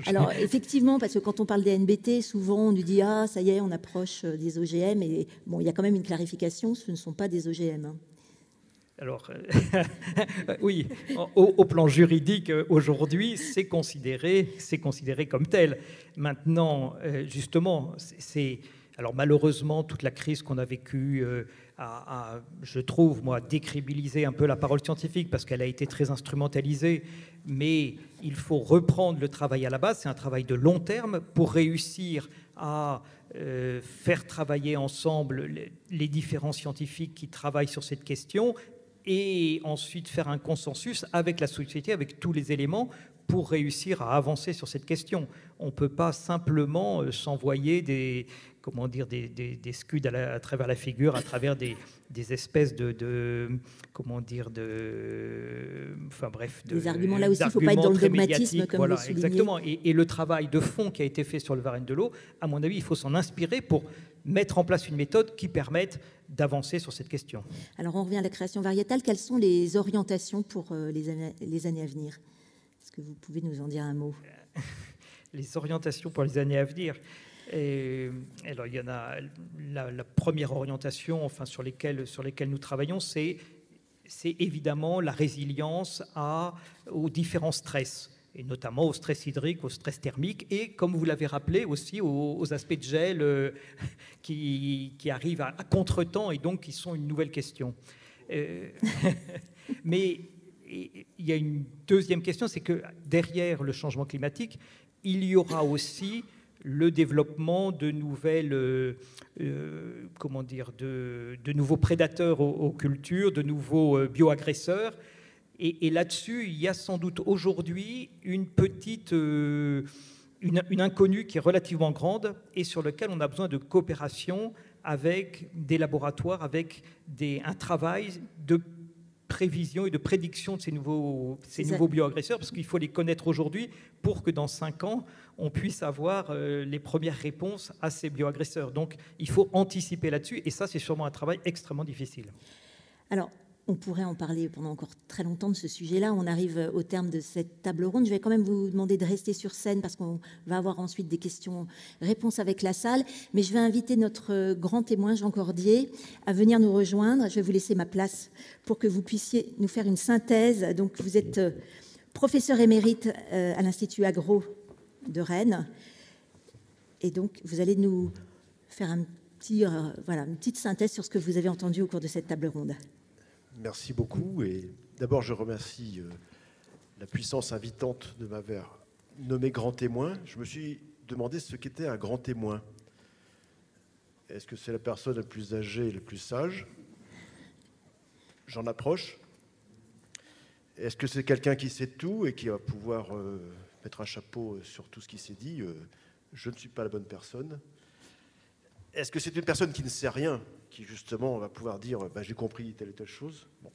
Alors effectivement, parce que quand on parle des NBT, souvent on nous dit ah ça y est, on approche des OGM, et bon, il y a quand même une clarification, ce ne sont pas des OGM. Alors, oui, au plan juridique, aujourd'hui, c'est considéré comme tel. Maintenant, justement, alors malheureusement, toute la crise qu'on a vécue je trouve, moi, décrédibilisé un peu la parole scientifique parce qu'elle a été très instrumentalisée, mais il faut reprendre le travail à la base. C'est un travail de long terme pour réussir à faire travailler ensemble les différents scientifiques qui travaillent sur cette question et ensuite faire un consensus avec la société, avec tous les éléments pour réussir à avancer sur cette question. On ne peut pas simplement s'envoyer des scuds à travers la figure, à travers des espèces des arguments là aussi, il ne faut pas être dans le dogmatisme, comme voilà, vous soulignez. Exactement. Et le travail de fond qui a été fait sur le Varenne de l'eau, à mon avis, il faut s'en inspirer pour mettre en place une méthode qui permette d'avancer sur cette question. Alors, on revient à la création variétale. Quelles sont les orientations pour les années à venir ? Est-ce que vous pouvez nous en dire un mot ? Les orientations pour les années à venir. Alors, il y en a la première orientation, sur lesquelles nous travaillons, c'est évidemment la résilience aux différents stress, et notamment au stress hydrique, au stress thermique, et comme vous l'avez rappelé aussi aux aspects de gel qui arrivent à contretemps et donc qui sont une nouvelle question. Mais il y a une deuxième question, c'est que derrière le changement climatique, il y aura aussi le développement de nouveaux prédateurs aux cultures, de nouveaux bioagresseurs. Et là-dessus, il y a sans doute aujourd'hui une inconnue qui est relativement grande et sur laquelle on a besoin de coopération avec des laboratoires, avec un travail de prévision et de prédiction de ces nouveaux bioagresseurs, parce qu'il faut les connaître aujourd'hui pour que dans 5 ans, on puisse avoir les premières réponses à ces bioagresseurs. Donc, il faut anticiper là-dessus, et ça, c'est sûrement un travail extrêmement difficile. Alors, on pourrait en parler pendant encore très longtemps de ce sujet-là. On arrive au terme de cette table ronde. Je vais quand même vous demander de rester sur scène parce qu'on va avoir ensuite des questions-réponses avec la salle. Mais je vais inviter notre grand témoin, Jean Cordier, à venir nous rejoindre. Je vais vous laisser ma place pour que vous puissiez nous faire une synthèse. Donc, vous êtes professeur émérite à l'Institut Agro de Rennes. Et donc, vous allez nous faire une petite synthèse sur ce que vous avez entendu au cours de cette table ronde. Merci beaucoup. Et d'abord, je remercie la puissance invitante de m'avoir nommé grand témoin. Je me suis demandé ce qu'était un grand témoin. Est-ce que c'est la personne la plus âgée et la plus sage ? J'en approche. Est-ce que c'est quelqu'un qui sait tout et qui va pouvoir mettre un chapeau sur tout ce qui s'est dit ? Je ne suis pas la bonne personne. Est-ce que c'est une personne qui ne sait rien, qui justement va pouvoir dire j'ai compris telle et telle chose ? Bon.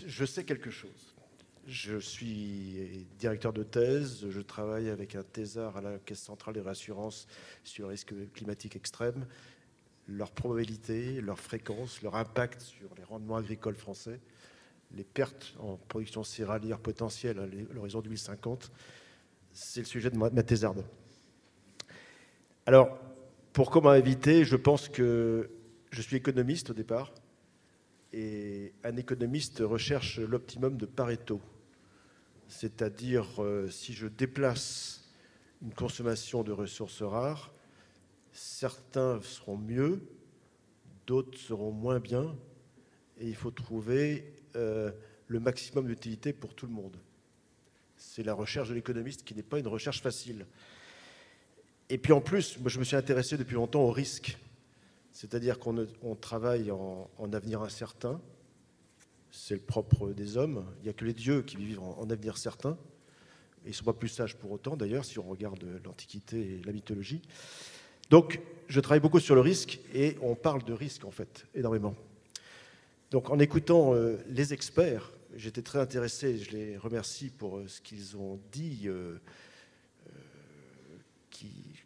Je sais quelque chose. Je suis directeur de thèse, je travaille avec un thésard à la Caisse centrale des réassurances sur le risque climatique extrême, leur probabilité, leur fréquence, leur impact sur les rendements agricoles français, les pertes en production céréalière potentielle à l'horizon 2050. C'est le sujet de ma thésarde. Alors, pourquoi m'inviter ? Je pense que je suis économiste au départ, et un économiste recherche l'optimum de Pareto. C'est-à-dire, si je déplace une consommation de ressources rares, certains seront mieux, d'autres seront moins bien, et il faut trouver le maximum d'utilité pour tout le monde. C'est la recherche de l'économiste qui n'est pas une recherche facile. Et puis en plus, moi, je me suis intéressé depuis longtemps au risque. C'est-à-dire qu'on travaille en avenir incertain. C'est le propre des hommes. Il n'y a que les dieux qui vivent en avenir certain. Et ils ne sont pas plus sages pour autant, d'ailleurs, si on regarde l'Antiquité et la mythologie. Donc, je travaille beaucoup sur le risque, et on parle de risque, en fait, énormément. Donc, en écoutant les experts, j'étais très intéressé, je les remercie pour ce qu'ils ont dit,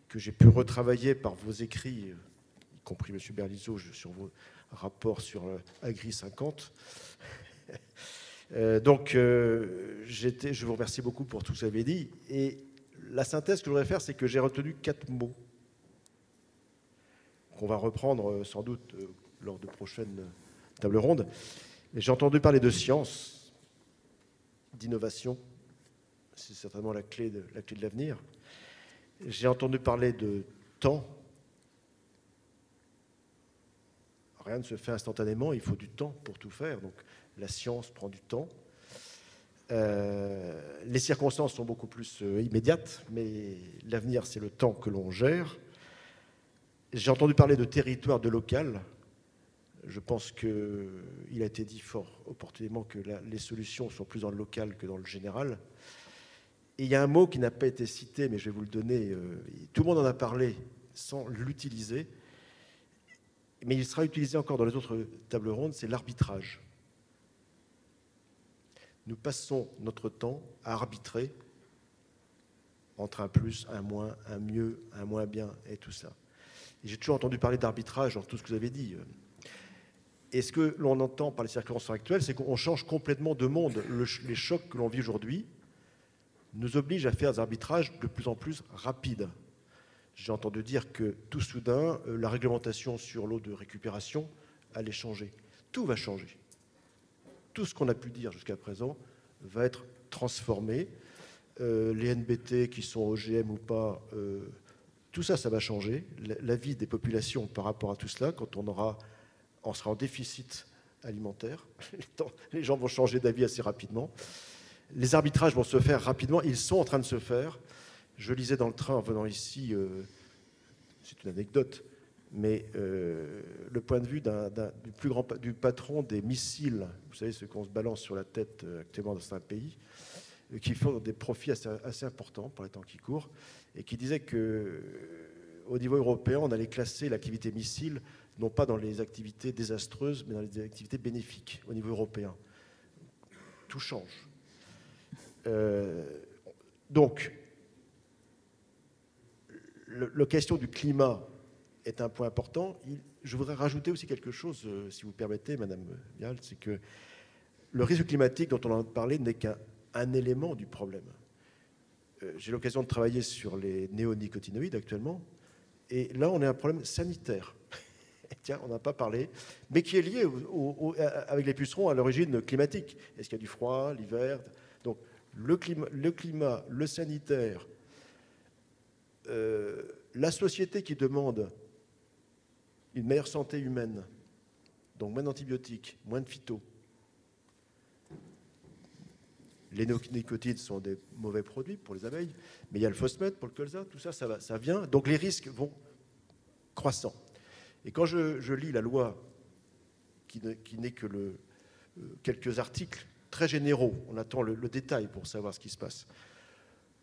que j'ai pu retravailler par vos écrits, y compris M. Berlizo, sur vos rapports sur Agri 50. Je vous remercie beaucoup pour tout ce que vous avez dit. Et la synthèse que je voudrais faire, c'est que j'ai retenu 4 mots qu'on va reprendre sans doute lors de prochaines tables rondes. J'ai entendu parler de science, d'innovation, c'est certainement la clé de l'avenir. J'ai entendu parler de temps. Rien ne se fait instantanément, il faut du temps pour tout faire. Donc la science prend du temps. Les circonstances sont beaucoup plus immédiates, mais l'avenir, c'est le temps que l'on gère. J'ai entendu parler de territoire, de local. Je pense qu'il a été dit fort opportunément que les solutions sont plus dans le local que dans le général. Et il y a un mot qui n'a pas été cité, mais je vais vous le donner. Tout le monde en a parlé sans l'utiliser, mais il sera utilisé encore dans les autres tables rondes, c'est l'arbitrage. Nous passons notre temps à arbitrer entre un plus, un moins, un mieux, un moins bien et tout ça. Et j'ai toujours entendu parler d'arbitrage dans tout ce que vous avez dit. Et ce que l'on entend par les circonstances actuelles, c'est qu'on change complètement de monde. Les chocs que l'on vit aujourd'hui nous obligent à faire des arbitrages de plus en plus rapides. J'ai entendu dire que tout soudain, la réglementation sur l'eau de récupération allait changer. Tout va changer. Tout ce qu'on a pu dire jusqu'à présent va être transformé. Les NBT qui sont OGM ou pas, tout ça, ça va changer. La vie des populations par rapport à tout cela, quand on sera en déficit alimentaire, les gens vont changer d'avis assez rapidement. Les arbitrages vont se faire rapidement, ils sont en train de se faire. Je lisais dans le train en venant ici, c'est une anecdote, mais le point de vue du patron des missiles, vous savez, ceux qu'on se balance sur la tête actuellement dans certains pays, qui font des profits assez importants pour les temps qui courent, et qui disait qu'au niveau européen, on allait classer l'activité missile non pas dans les activités désastreuses, mais dans les activités bénéfiques au niveau européen. Tout change. Donc, la question du climat est un point important. Je voudrais rajouter aussi quelque chose, si vous permettez, Madame Vial, c'est que le risque climatique dont on a parlé n'est qu'un élément du problème. J'ai l'occasion de travailler sur les néonicotinoïdes actuellement, et là, on a un problème sanitaire. Tiens, on n'a pas parlé, mais qui est lié avec les pucerons à l'origine climatique. Est-ce qu'il y a du froid, l'hiver? Donc, le climat, le sanitaire, la société qui demande une meilleure santé humaine, donc moins d'antibiotiques, moins de phyto. Les néonicotinoïdes sont des mauvais produits pour les abeilles, mais il y a le phosphate pour le colza, tout ça, ça vient. Donc les risques vont croissant. Et quand je lis la loi, qui n'est que quelques articles très généraux, on attend le détail pour savoir ce qui se passe,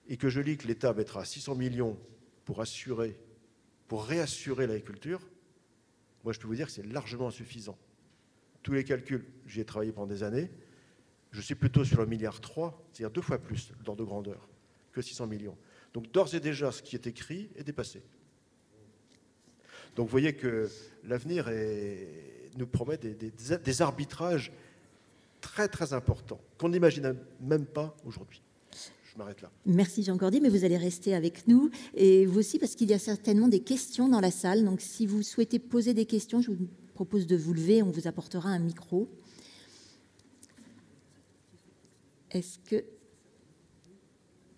et que je lis que l'État mettra 600 millions pour réassurer l'agriculture, moi je peux vous dire que c'est largement insuffisant. Tous les calculs, j'y ai travaillé pendant des années, je suis plutôt sur 1,3 milliard, c'est-à-dire 2 fois plus d'ordre de grandeur que 600 millions. Donc d'ores et déjà, ce qui est écrit est dépassé. Donc vous voyez que l'avenir nous promet des arbitrages très très importants qu'on n'imagine même pas aujourd'hui. Je m'arrête là. Merci Jean Cordier, mais vous allez rester avec nous, et vous aussi parce qu'il y a certainement des questions dans la salle. Donc si vous souhaitez poser des questions, je vous propose de vous lever, on vous apportera un micro. Est-ce que...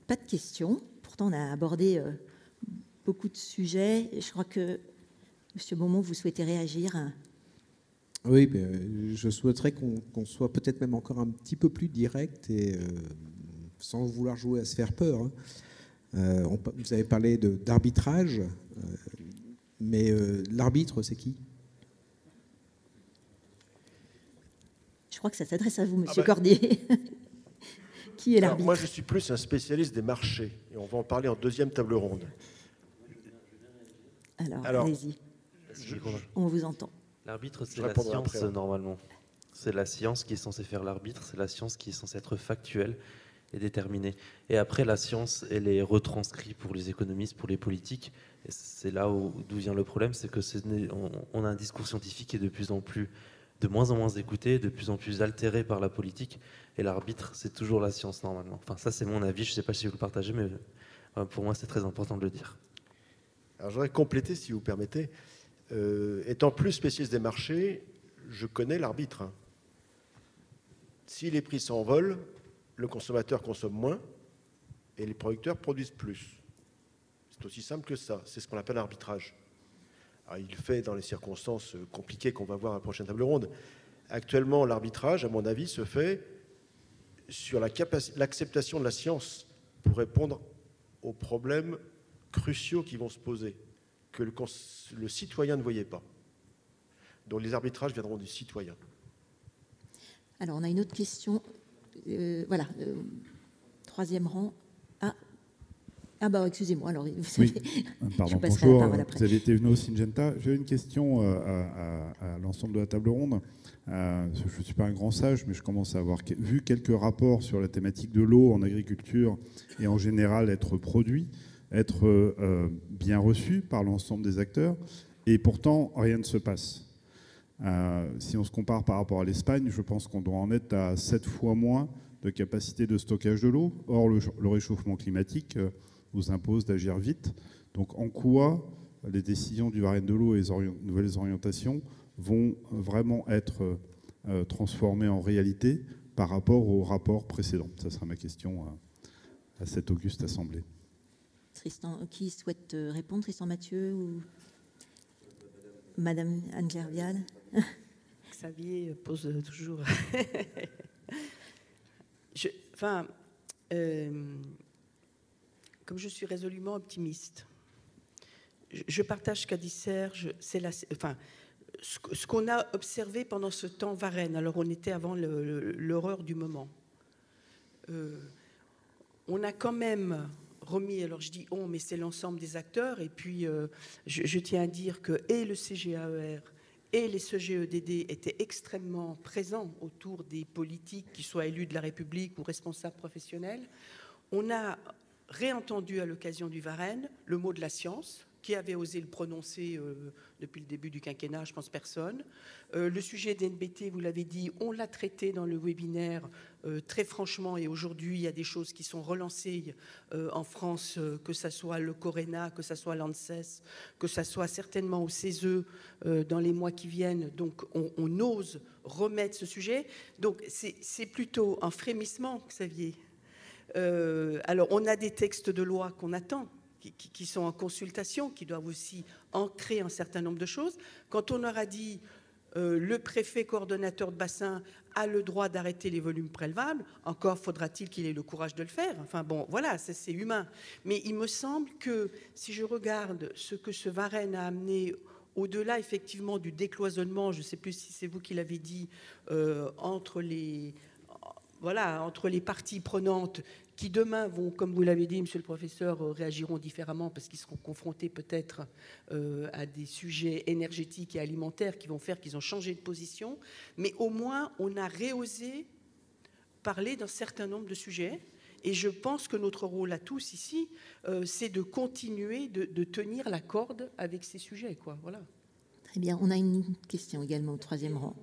Pas de questions. Pourtant, on a abordé beaucoup de sujets. Je crois que, M. Beaumont, vous souhaitez réagir. Oui, je souhaiterais qu'on soit peut-être même encore un petit peu plus direct et sans vouloir jouer à se faire peur. Vous avez parlé d'arbitrage, mais l'arbitre, c'est qui ? Je crois que ça s'adresse à vous, M. Cordier. Qui est l'arbitre ? Moi, je suis plus un spécialiste des marchés, et on va en parler en deuxième table ronde. Alors allez-y. On vous entend. L'arbitre, c'est la science, normalement. C'est la science qui est censée faire l'arbitre, c'est la science qui est censée être factuelle et déterminée. Et après, la science, elle est retranscrite pour les économistes, pour les politiques. Et c'est là d'où vient le problème, c'est que on a un discours scientifique qui est de moins en moins écouté, de plus en plus altéré par la politique. Et l'arbitre, c'est toujours la science, normalement. Enfin, ça, c'est mon avis. Je ne sais pas si vous le partagez, mais pour moi, c'est très important de le dire. Alors, je voudrais compléter, si vous permettez. Étant plus spécialiste des marchés, je connais l'arbitre. Si les prix s'envolent, le consommateur consomme moins et les producteurs produisent plus. C'est aussi simple que ça. C'est ce qu'on appelle l'arbitrage. Il fait dans les circonstances compliquées qu'on va voir à la prochaine table ronde. Actuellement, l'arbitrage, à mon avis, se fait sur l'acceptation de la science pour répondre aux problèmes cruciaux qui vont se poser, que le citoyen ne voyait pas. Donc les arbitrages viendront du citoyen. Alors, on a une autre question. Voilà, troisième rang. Excusez-moi. Alors, vous savez, pardon, bonjour, Xavier Thévenot, Syngenta. J'ai une question à l'ensemble de la table ronde. Je ne suis pas un grand sage, mais je commence à avoir vu quelques rapports sur la thématique de l'eau en agriculture et en général être produits, être bien reçus par l'ensemble des acteurs, et pourtant rien ne se passe. Si on se compare par rapport à l'Espagne, je pense qu'on doit en être à 7 fois moins de capacité de stockage de l'eau. Or, le réchauffement climatique nous impose d'agir vite. Donc, en quoi les décisions du Varenne de l'eau et les nouvelles orientations vont vraiment être transformées en réalité par rapport au rapport précédent? Ça sera ma question à cette auguste assemblée. Tristan, qui souhaite répondre? Tristan Mathieu ou Madame Anne-Claire Vial? Xavier pose toujours... comme je suis résolument optimiste, je partage ce qu'a dit Serge, ce qu'on a observé pendant ce temps Varenne. Alors on était avant l'horreur du moment. On a quand même remis, alors je dis on, mais c'est l'ensemble des acteurs, et puis je tiens à dire que et le CGAER et les CGEDD étaient extrêmement présents autour des politiques, qu'ils soient élus de la République ou responsables professionnels. On a réentendu à l'occasion du Varenne le mot de la science. Qui avait osé le prononcer depuis le début du quinquennat? Je pense personne. Le sujet des NBT, vous l'avez dit, on l'a traité dans le webinaire très franchement, et aujourd'hui, il y a des choses qui sont relancées en France, que ce soit le Corena, que ce soit l'ANSES, que ce soit certainement au CESE dans les mois qui viennent. Donc, on ose remettre ce sujet. Donc, c'est plutôt un frémissement, Xavier. Alors, on a des textes de loi qu'on attend, qui sont en consultation, qui doivent aussi ancrer un certain nombre de choses. Quand on aura dit le préfet coordonnateur de bassin a le droit d'arrêter les volumes prélevables, encore faudra-t-il qu'il ait le courage de le faire. Enfin bon, voilà, c'est humain. Mais il me semble que si je regarde ce que ce Varenne a amené, au-delà effectivement du décloisonnement, je ne sais plus si c'est vous qui l'avez dit, entre les parties prenantes, qui demain vont, comme vous l'avez dit, monsieur le professeur, réagiront différemment parce qu'ils seront confrontés peut-être à des sujets énergétiques et alimentaires qui vont faire qu'ils ont changé de position. Mais au moins, on a réosé parler d'un certain nombre de sujets. Et je pense que notre rôle à tous ici, c'est de continuer de tenir la corde avec ces sujets, quoi. Voilà. Très bien. On a une question également au troisième rang.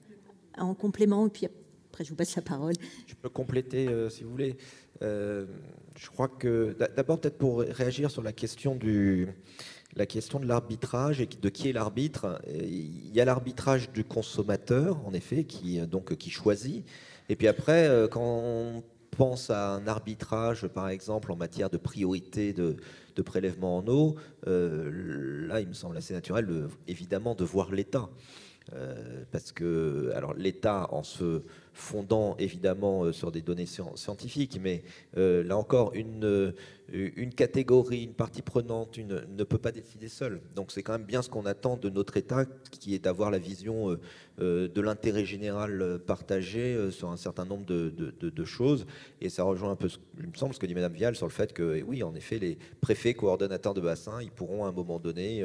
En complément, et puis après, je vous passe la parole. Je peux compléter, si vous voulez. Je crois que, d'abord, peut-être pour réagir sur la question de l'arbitrage et de qui est l'arbitre, il y a l'arbitrage du consommateur, en effet, qui choisit. Et puis après, quand on pense à un arbitrage, par exemple, en matière de priorité de prélèvement en eau, là, il me semble assez naturel, évidemment, de voir l'État. Parce que l'État, en se fondant évidemment sur des données scientifiques, mais là encore, une catégorie, une partie prenante ne peut pas décider seule. Donc c'est quand même bien ce qu'on attend de notre État, qui est d'avoir la vision de l'intérêt général partagé sur un certain nombre de choses. Et ça rejoint un peu, il me semble, ce que dit Madame Vial sur le fait que, oui, en effet, les préfets coordonnateurs de bassin, ils pourront à un moment donné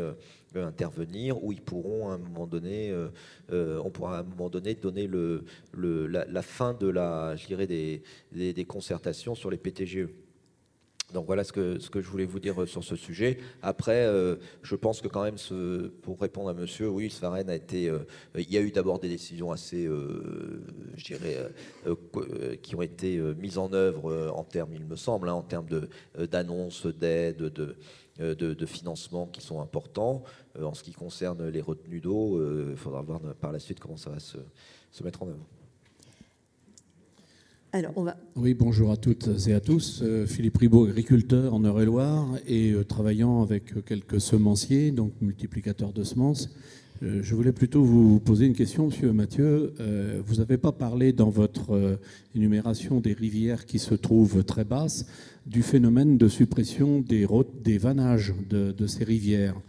intervenir, ou ils pourront à un moment donné, on pourra à un moment donné donner la fin de des concertations sur les PTGE. Donc voilà ce que je voulais vous dire sur ce sujet. Après, je pense que quand même, pour répondre à monsieur, oui, ce Varenne a été... il y a eu d'abord des décisions assez, qui ont été mises en œuvre en termes, il me semble, en termes d'annonces, d'aides, de financement qui sont importants. En ce qui concerne les retenues d'eau, il faudra voir par la suite comment ça va se mettre en œuvre. Alors, Oui, bonjour à toutes et à tous. Philippe Ribaud, agriculteur en Eure-et-Loire et travaillant avec quelques semenciers, donc multiplicateur de semences. Je voulais plutôt vous poser une question, Monsieur Mathieu. Vous n'avez pas parlé dans votre énumération des rivières qui se trouvent très basses du phénomène de suppression des vannages de ces rivières.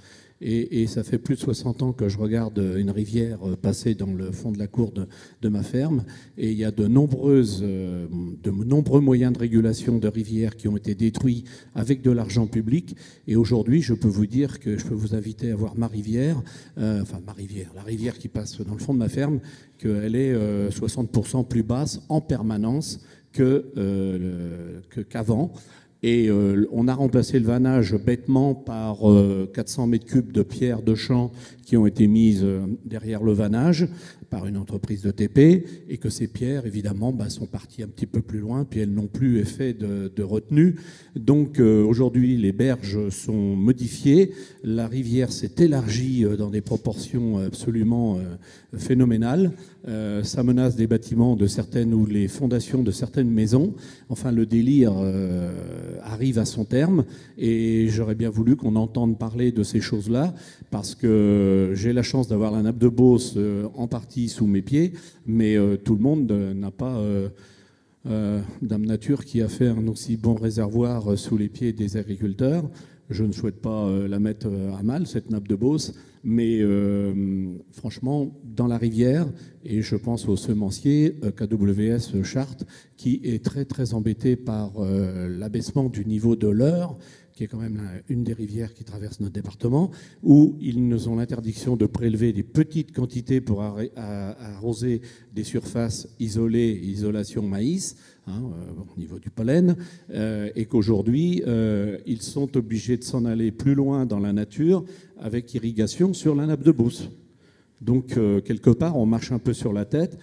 Et ça fait plus de 60 ans que je regarde une rivière passer dans le fond de la cour de ma ferme. Et il y a de nombreux moyens de régulation de rivières qui ont été détruits avec de l'argent public. Et aujourd'hui, je peux vous dire que je peux vous inviter à voir la rivière qui passe dans le fond de ma ferme, qu'elle est 60% plus basse en permanence qu'avant. Et on a remplacé le vannage bêtement par 400 mètres cubes de pierres de champ qui ont été mises derrière le vannage par une entreprise de TP, et que ces pierres, évidemment, sont parties un petit peu plus loin, puis elles n'ont plus effet de retenue. Donc aujourd'hui, les berges sont modifiées, la rivière s'est élargie dans des proportions absolument phénoménales. Ça menace des bâtiments de certaines ou les fondations de certaines maisons. Enfin, le délire arrive à son terme, et j'aurais bien voulu qu'on entende parler de ces choses-là, parce que j'ai la chance d'avoir la nappe de Beauce en partie sous mes pieds, mais tout le monde n'a pas Dame Nature qui a fait un aussi bon réservoir sous les pieds des agriculteurs. Je ne souhaite pas la mettre à mal, cette nappe de Beauce, mais franchement, dans la rivière, et je pense aux semenciers, KWS Chartres, qui est très très embêté par l'abaissement du niveau de l'Eure, qui est quand même une des rivières qui traverse notre département, où ils nous ont l'interdiction de prélever des petites quantités pour arroser des surfaces isolées, isolation maïs, au niveau du pollen, et qu'aujourd'hui, ils sont obligés de s'en aller plus loin dans la nature avec irrigation sur la nappe de Beauce. Donc, quelque part, on marche un peu sur la tête.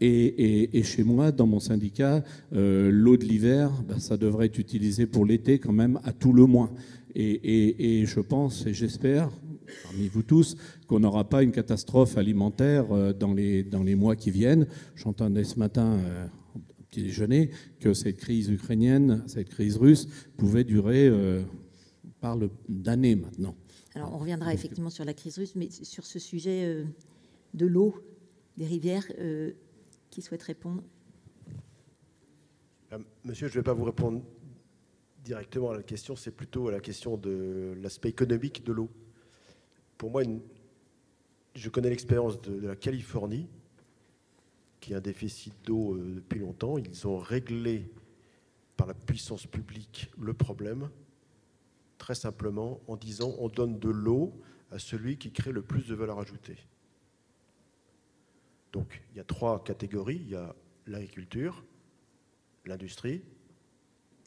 Et chez moi, dans mon syndicat, l'eau de l'hiver, ça devrait être utilisé pour l'été quand même, à tout le moins. Et je pense et j'espère, parmi vous tous, qu'on n'aura pas une catastrophe alimentaire dans les mois qui viennent. J'entendais ce matin au petit déjeuner que cette crise ukrainienne, cette crise russe, pouvait durer, on parle d'années maintenant. Alors, on reviendra effectivement sur la crise russe, mais sur ce sujet de l'eau, des rivières, qui souhaite répondre? Monsieur, je ne vais pas vous répondre directement à la question, c'est plutôt à la question de l'aspect économique de l'eau. Pour moi, je connais l'expérience de la Californie, qui a un déficit d'eau depuis longtemps. Ils ont réglé par la puissance publique le problème, très simplement en disant on donne de l'eau à celui qui crée le plus de valeur ajoutée. Donc il y a 3 catégories, il y a l'agriculture, l'industrie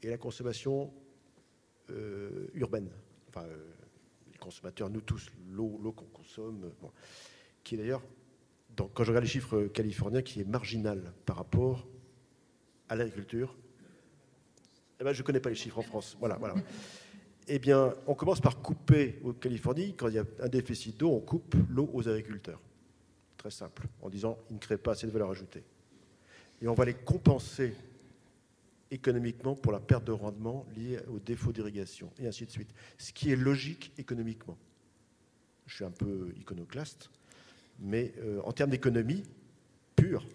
et la consommation urbaine. Enfin, les consommateurs, nous tous, l'eau qu'on consomme, qui est d'ailleurs, quand je regarde les chiffres californiens, qui est marginal par rapport à l'agriculture. Je ne connais pas les chiffres en France. Voilà. Eh bien, on commence par couper en Californie, quand il y a un déficit d'eau, on coupe l'eau aux agriculteurs. Très simple, en disant ils ne créent pas assez de valeur ajoutée. Et on va les compenser économiquement pour la perte de rendement liée au défaut d'irrigation, et ainsi de suite. Ce qui est logique économiquement. Je suis un peu iconoclaste, mais en termes d'économie pure,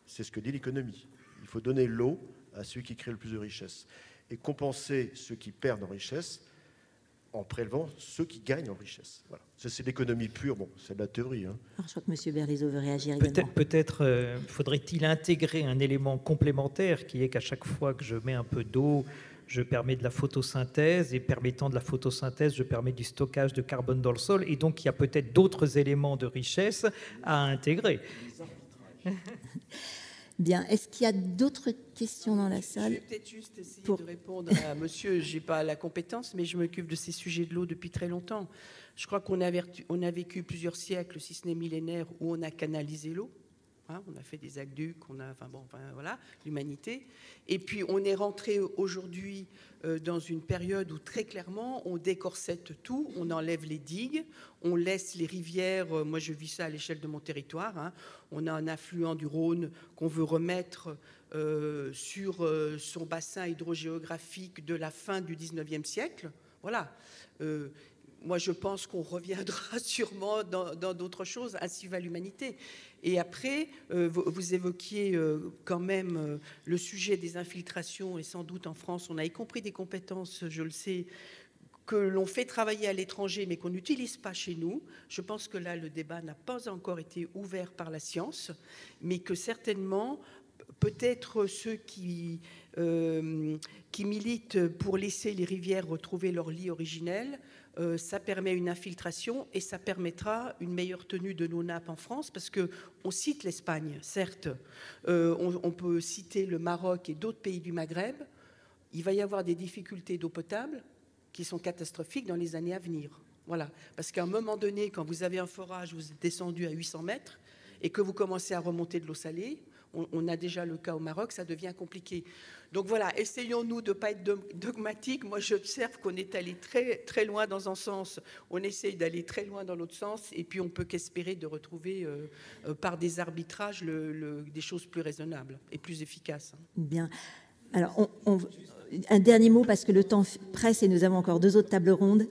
c'est ce que dit l'économie. Il faut donner l'eau à ceux qui créent le plus de richesse et compenser ceux qui perdent en richesse en prélevant ceux qui gagnent en richesse. Voilà. Ça, c'est l'économie pure. Bon, c'est de la théorie. Alors, je crois que M. Berlizo veut réagir également. Peut-être faudrait-il intégrer un élément complémentaire qui est qu'à chaque fois que je mets un peu d'eau, je permets de la photosynthèse, et permettant de la photosynthèse, je permets du stockage de carbone dans le sol, et donc il y a peut-être d'autres éléments de richesse à intégrer. Bien, est-ce qu'il y a d'autres questions dans la salle? Je vais peut-être juste essayer de répondre à monsieur. Je n'ai pas la compétence, mais je m'occupe de ces sujets de l'eau depuis très longtemps. Je crois qu'on a vécu plusieurs siècles, si ce n'est millénaires, où on a canalisé l'eau. hein, on a fait des aqueducs, voilà, l'humanité. Et puis on est rentré aujourd'hui dans une période où très clairement on décorsette tout, on enlève les digues, on laisse les rivières, moi je vis ça à l'échelle de mon territoire, hein, on a un affluent du Rhône qu'on veut remettre sur son bassin hydrogéographique de la fin du 19e siècle. Voilà. Moi, je pense qu'on reviendra sûrement dans d'autres choses. Ainsi va l'humanité. Et après, vous évoquiez quand même le sujet des infiltrations. Et sans doute en France, on a y compris des compétences, je le sais, que l'on fait travailler à l'étranger, mais qu'on n'utilise pas chez nous. Je pense que là, le débat n'a pas encore été ouvert par la science, mais que certainement, peut-être ceux qui militent pour laisser les rivières retrouver leur lit originel, ça permet une infiltration et ça permettra une meilleure tenue de nos nappes en France, parce qu'on cite l'Espagne, certes, on peut citer le Maroc et d'autres pays du Maghreb. Il va y avoir des difficultés d'eau potable qui sont catastrophiques dans les années à venir. Voilà. Parce qu'à un moment donné, quand vous avez un forage, vous êtes descendu à 800 mètres et que vous commencez à remonter de l'eau salée, on a déjà le cas au Maroc, ça devient compliqué. Donc voilà, essayons-nous de ne pas être dogmatiques. Moi, j'observe qu'on est allé très, très loin dans un sens, on essaye d'aller très loin dans l'autre sens, et puis on peut qu'espérer de retrouver par des arbitrages des choses plus raisonnables et plus efficaces. Bien. Alors, un dernier mot, parce que le temps presse et nous avons encore 2 autres tables rondes.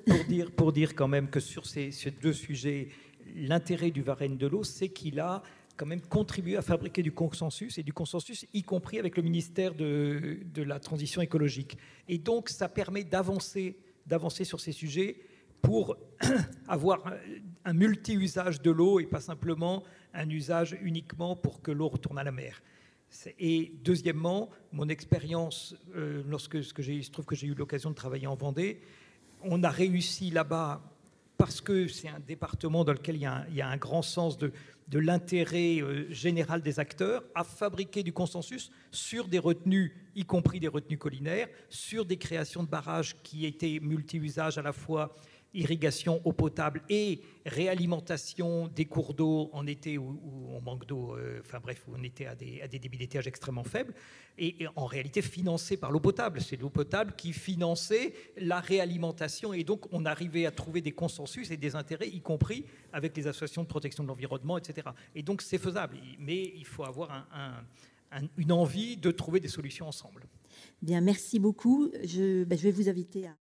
Pour dire quand même que sur ces 2 sujets, l'intérêt du Varenne de l'eau, c'est qu'il a quand même contribué à fabriquer du consensus, et du consensus y compris avec le ministère de la Transition écologique. Et donc, ça permet d'avancer sur ces sujets pour avoir un multi-usage de l'eau et pas simplement un usage uniquement pour que l'eau retourne à la mer. Et deuxièmement, mon expérience, il se trouve que j'ai eu l'occasion de travailler en Vendée, on a réussi là-bas, parce que c'est un département dans lequel il y a un grand sens de l'intérêt général des acteurs, à fabriquer du consensus sur des retenues, y compris des retenues collinaires, sur des créations de barrages qui étaient multi-usages, à la fois irrigation, eau potable et réalimentation des cours d'eau en été où on manque d'eau, où on était à des débits d'étiage extrêmement faibles, et en réalité financé par l'eau potable. C'est l'eau potable qui finançait la réalimentation, et donc on arrivait à trouver des consensus et des intérêts, y compris avec les associations de protection de l'environnement, etc. Et donc c'est faisable, mais il faut avoir une envie de trouver des solutions ensemble. Bien, merci beaucoup. Je vais vous inviter à...